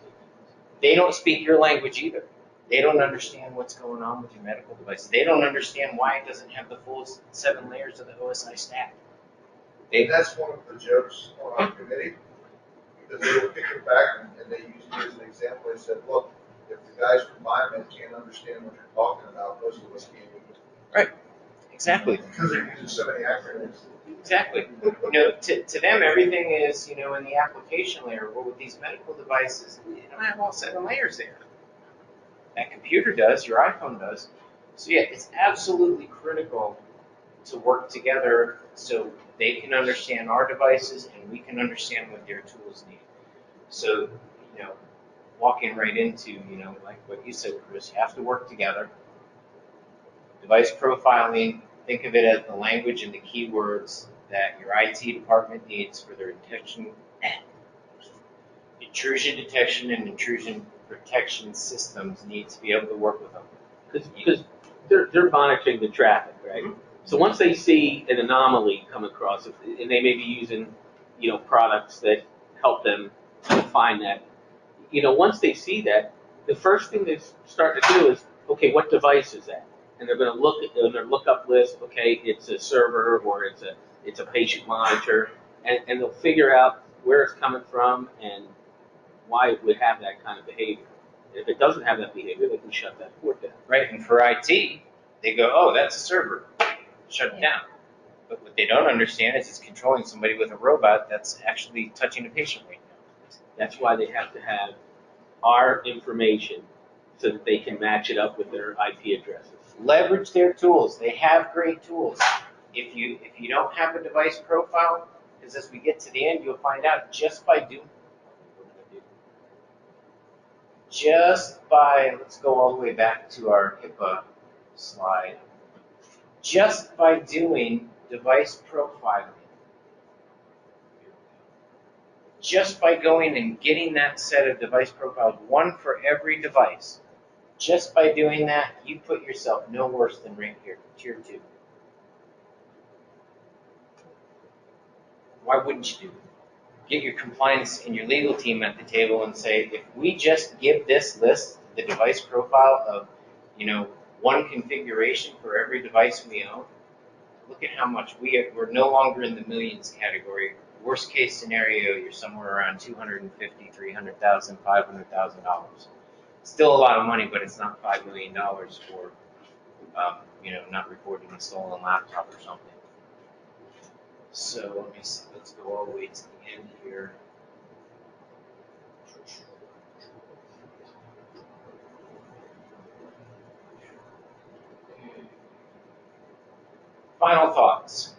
they don't speak your language either. They don't understand what's going on with your medical device. They don't understand why it doesn't have the full 7 layers of the OSI stack. And that's one of the jokes on our committee, because they were kicking back and they used me as an example. They said, look, if the guys from Biomed can't understand what you're talking about, most of us can't either. Right. Exactly. Because they're using so many acronyms. Exactly. To them, everything is, in the application layer. Well, with these medical devices, you don't have all 7 layers there. That computer does, your iPhone does. So yeah, it's absolutely critical to work together so they can understand our devices and we can understand what their tools need. So, walking right into, like what you said, Chris, you have to work together. Device profiling, think of it as the language and the keywords that your IT department needs for their intrusion detection and intrusion protection systems need to be able to work with them. Because they're monitoring the traffic, right? So once they see an anomaly come across, and they may be using, products that help them find that, once they see that, the first thing they start to do is, okay, what device is that? And they're going to look at their lookup list. Okay, it's a server or it's a patient monitor, and they'll figure out where it's coming from and why it would have that kind of behavior. If it doesn't have that behavior, they can shut that port down. Right, and for IT, they go, oh, that's a server, shut it down. But what they don't understand is it's controlling somebody with a robot that's actually touching a patient right now. That's why they have to have our information so that they can match it up with their IP addresses. Leverage their tools. They have great tools. If you don't have a device profile, because as we get to the end, you'll find out just by let's go all the way back to our HIPAA slide. Just by doing device profiling, just by going and getting that set of device profiles, one for every device, just by doing that, you put yourself no worse than right here, tier 2. Why wouldn't you do it? Get your compliance and your legal team at the table and say, if we just give this list the device profile of, one configuration for every device we own, look at how much we're no longer in the millions category. Worst case scenario, you're somewhere around $250,000, $300,000, $500,000. Still a lot of money, but it's not $5 million for, not reporting a stolen laptop or something. So let me see, let's go all the way to the end here. Final thoughts.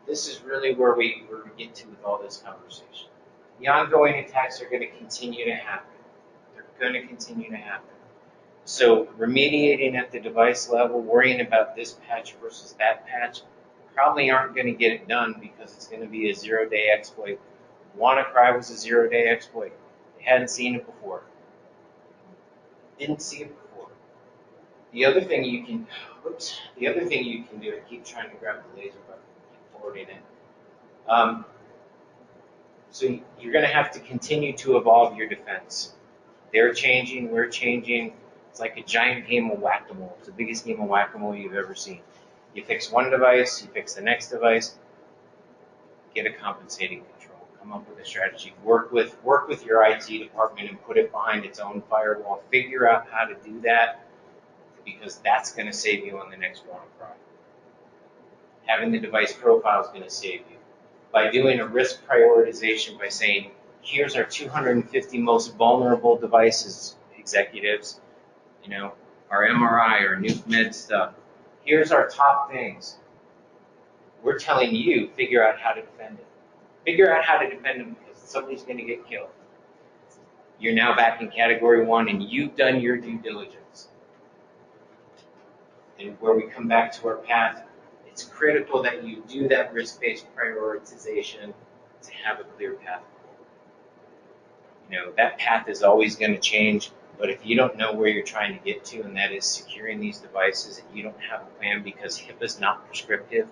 This is really where we get to with all this conversation. The ongoing attacks are going to continue to happen. They're going to continue to happen. So remediating at the device level, worrying about this patch versus that patch, probably aren't going to get it done because it's going to be a 0-day exploit. WannaCry was a 0-day exploit. They hadn't seen it before. Didn't see it before. The other thing you can do, I keep trying to grab the laser button and forwarding it. So you're going to have to continue to evolve your defense. They're changing, we're changing. It's like a giant game of whack-a-mole. It's the biggest game of whack-a-mole you've ever seen. You fix one device, you fix the next device, get a compensating control. Come up with a strategy. Work with your IT department and put it behind its own firewall. Figure out how to do that because that's going to save you on the next WannaCry. Having the device profile is going to save you. By doing a risk prioritization, by saying, here's our 250 most vulnerable devices, executives, our MRI or nuke med stuff. Here's our top things. We're telling you, figure out how to defend it. Figure out how to defend them because somebody's going to get killed. You're now back in category 1 and you've done your due diligence. And where we come back to our path, it's critical that you do that risk-based prioritization to have a clear path forward. That path is always going to change, but if you don't know where you're trying to get to, and that is securing these devices, and you don't have a plan because HIPAA is not prescriptive,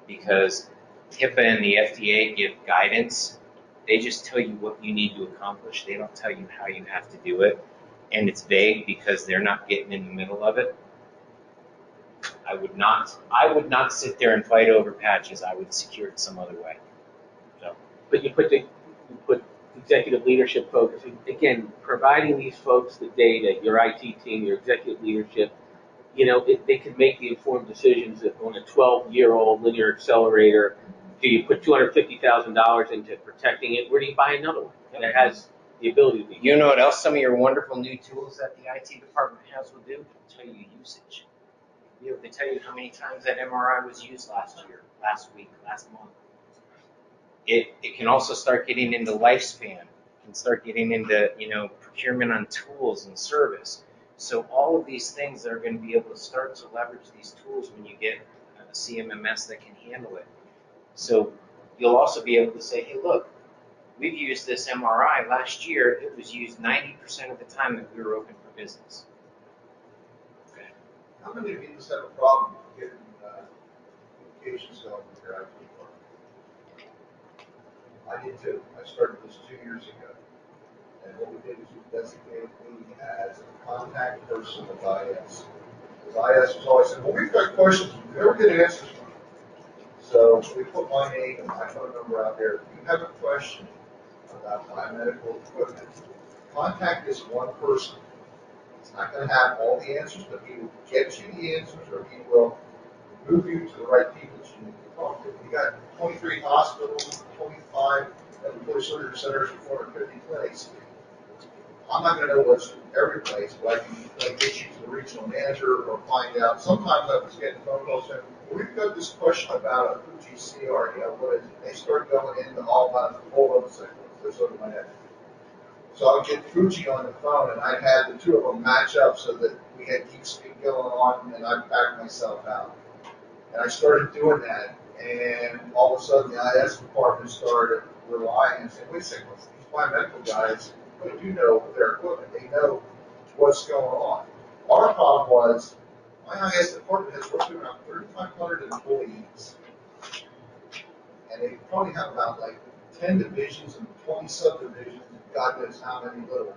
because HIPAA and the FDA give guidance, they just tell you what you need to accomplish. They don't tell you how you have to do it, and it's vague because they're not getting in the middle of it. I would not sit there and fight over patches. I would secure it some other way. So. But you put executive leadership focus, again, providing these folks the data, your IT team, your executive leadership, they can make the informed decisions that on a 12-year-old linear accelerator, do you put $250,000 into protecting it? Where do you buy another one that has the ability to be? You know what else some of your wonderful new tools that the IT department has will do? It'll tell you usage. Be able to tell you how many times that MRI was used last year, last week, last month. It can also start getting into lifespan. It can start getting into procurement on tools and service. So all of these things are going to be able to start to leverage these tools when you get a CMMS that can handle it. So you'll also be able to say, hey, look, we've used this MRI last year. It was used 90% of the time that we were open for business. How many of you just have a problem getting communications going with your IT department? I did too. I started this 2 years ago. And what we did is we designated me as a contact person with IS. Because IS was always saying, well, we've got questions. We never get answers from them. So we put my name and my phone number out there. If you have a question about biomedical equipment, contact this one person. He's not going to have all the answers, but he will get you the answers, or he will move you to the right people that you need to talk to. We got 23 hospitals, 25 employee surgery centers, and 450 clinics. I'm not going to know what's every place, but I can like, get you to the regional manager or find out. Sometimes I was getting phone calls saying, well, we've got this question about a Fuji CR, what is it? They start going into all about the whole other sector. That's over my head. So I would get Fuji on the phone, and I'd have the two of them match up so that we had keep speak going on, and I'd back myself out. And I started doing that, and all of a sudden the IS department started relying and saying, wait a second, these biomedical guys really do know their equipment. They know what's going on. Our problem was, my IS department has roughly around 3,500 employees, and they probably have about like 10 divisions and 20 subdivisions, and God knows how many little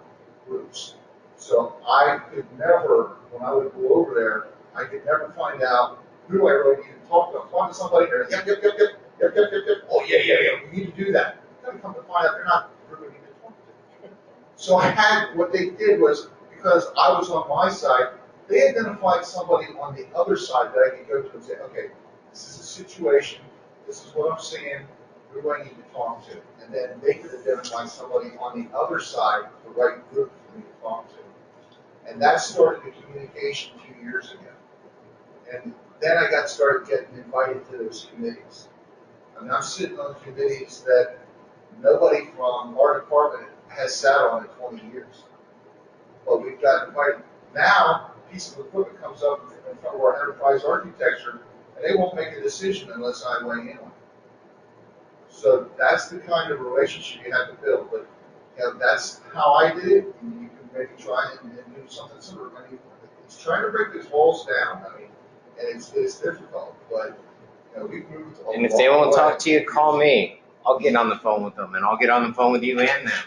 groups. So I could never, when I would go over there, I could never find out who do I really need to talk to. I'm talking to somebody there, yep. Oh, yeah, we need to do that. Then come to find out they're not really need to talk to. So I had, what they did was, because I was on my side, they identified somebody on the other side that I could go to and say, okay, this is a situation, this is what I'm seeing, who do I need to talk to? And then they could identify somebody on the other side, the right group for me to talk to. And that started the communication 2 years ago. And then I got started getting invited to those committees. I mean, I'm sitting on committees that nobody from our department has sat on in 20 years. But we've got invited. Now, a piece of equipment comes up in front of our enterprise architecture, and they won't make a decision unless I weigh in on it. So that's the kind of relationship you have to build. But that's how I did it. And you can maybe try and do something similar. I mean, it's trying to break these walls down. I mean, and it's difficult, but we've moved. And if they won't talk to you, call me. I'll get on the phone with them, and I'll get on the phone with you and them,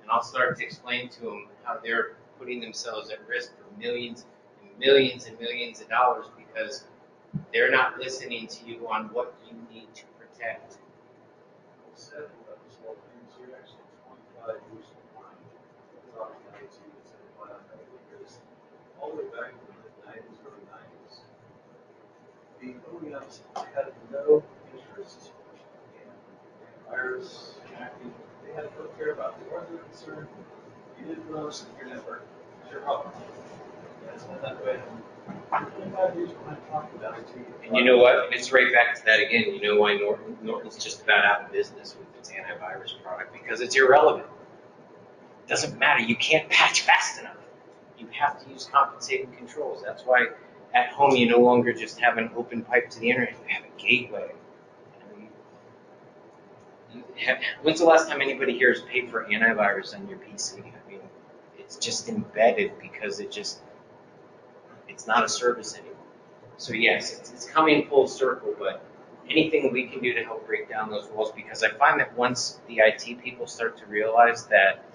and I'll start to explain to them how they're putting themselves at risk for millions and millions and millions of dollars because they're not listening to you on what you need to protect. Said about this whole thing, so you're actually 25 years behind. Talking IT is because all the way back in the 90s, early 90s, the OEMs had no interest in virus hacking. They had no care about it. As far as they're concerned, you didn't run us in your network. It's your problem. And it's been that way. 25 years behind talking about IT. And you know what? It's right back to that again. You know why Norton's just about out of business with its antivirus product? Because it's irrelevant. It doesn't matter. You can't patch fast enough. You have to use compensating controls. That's why at home you no longer just have an open pipe to the internet. You have a gateway. When's the last time anybody here has paid for antivirus on your PC? I mean, it's just embedded because it's not a service anymore. So yes, it's coming full circle, but anything we can do to help break down those walls, because I find that once the IT people start to realize that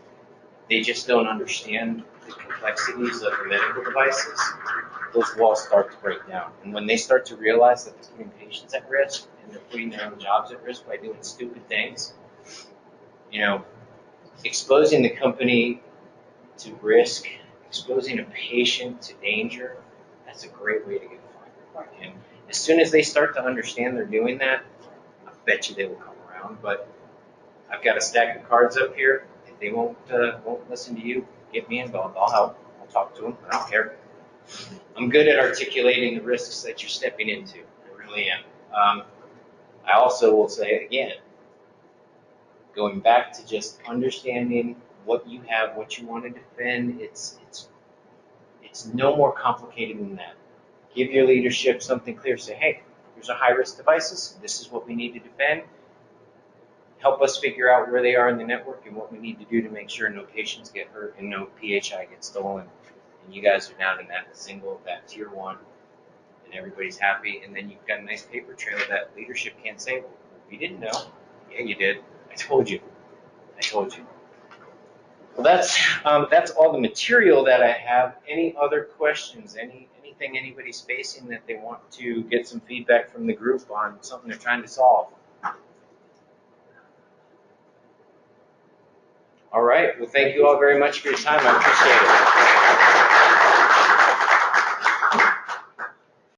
they just don't understand the complexities of the medical devices, those walls start to break down. And when they start to realize that they're putting patients at risk and they're putting their own jobs at risk by doing stupid things, exposing the company to risk, exposing a patient to danger, that's a great way to get fined. And as soon as they start to understand they're doing that, I bet you they will come around. But I've got a stack of cards up here. If they won't listen to you, get me involved. I'll help. I'll talk to them. I don't care. I'm good at articulating the risks that you're stepping into. I really am. I also will say again, going back to just understanding what you have, what you want to defend, it's no more complicated than that. Give your leadership something clear. Say, hey, here's our high-risk devices. This is what we need to defend. Help us figure out where they are in the network and what we need to do to make sure no patients get hurt and no PHI gets stolen. And you guys are down in that tier 1, and everybody's happy. And then you've got a nice paper trail that leadership can't say, well, you didn't know. Yeah, you did. I told you. Well, that's all the material that I have. Any other questions? Anything anybody's facing that they want to get some feedback from the group on something they're trying to solve? All right, well, thank you all very much for your time. I appreciate it.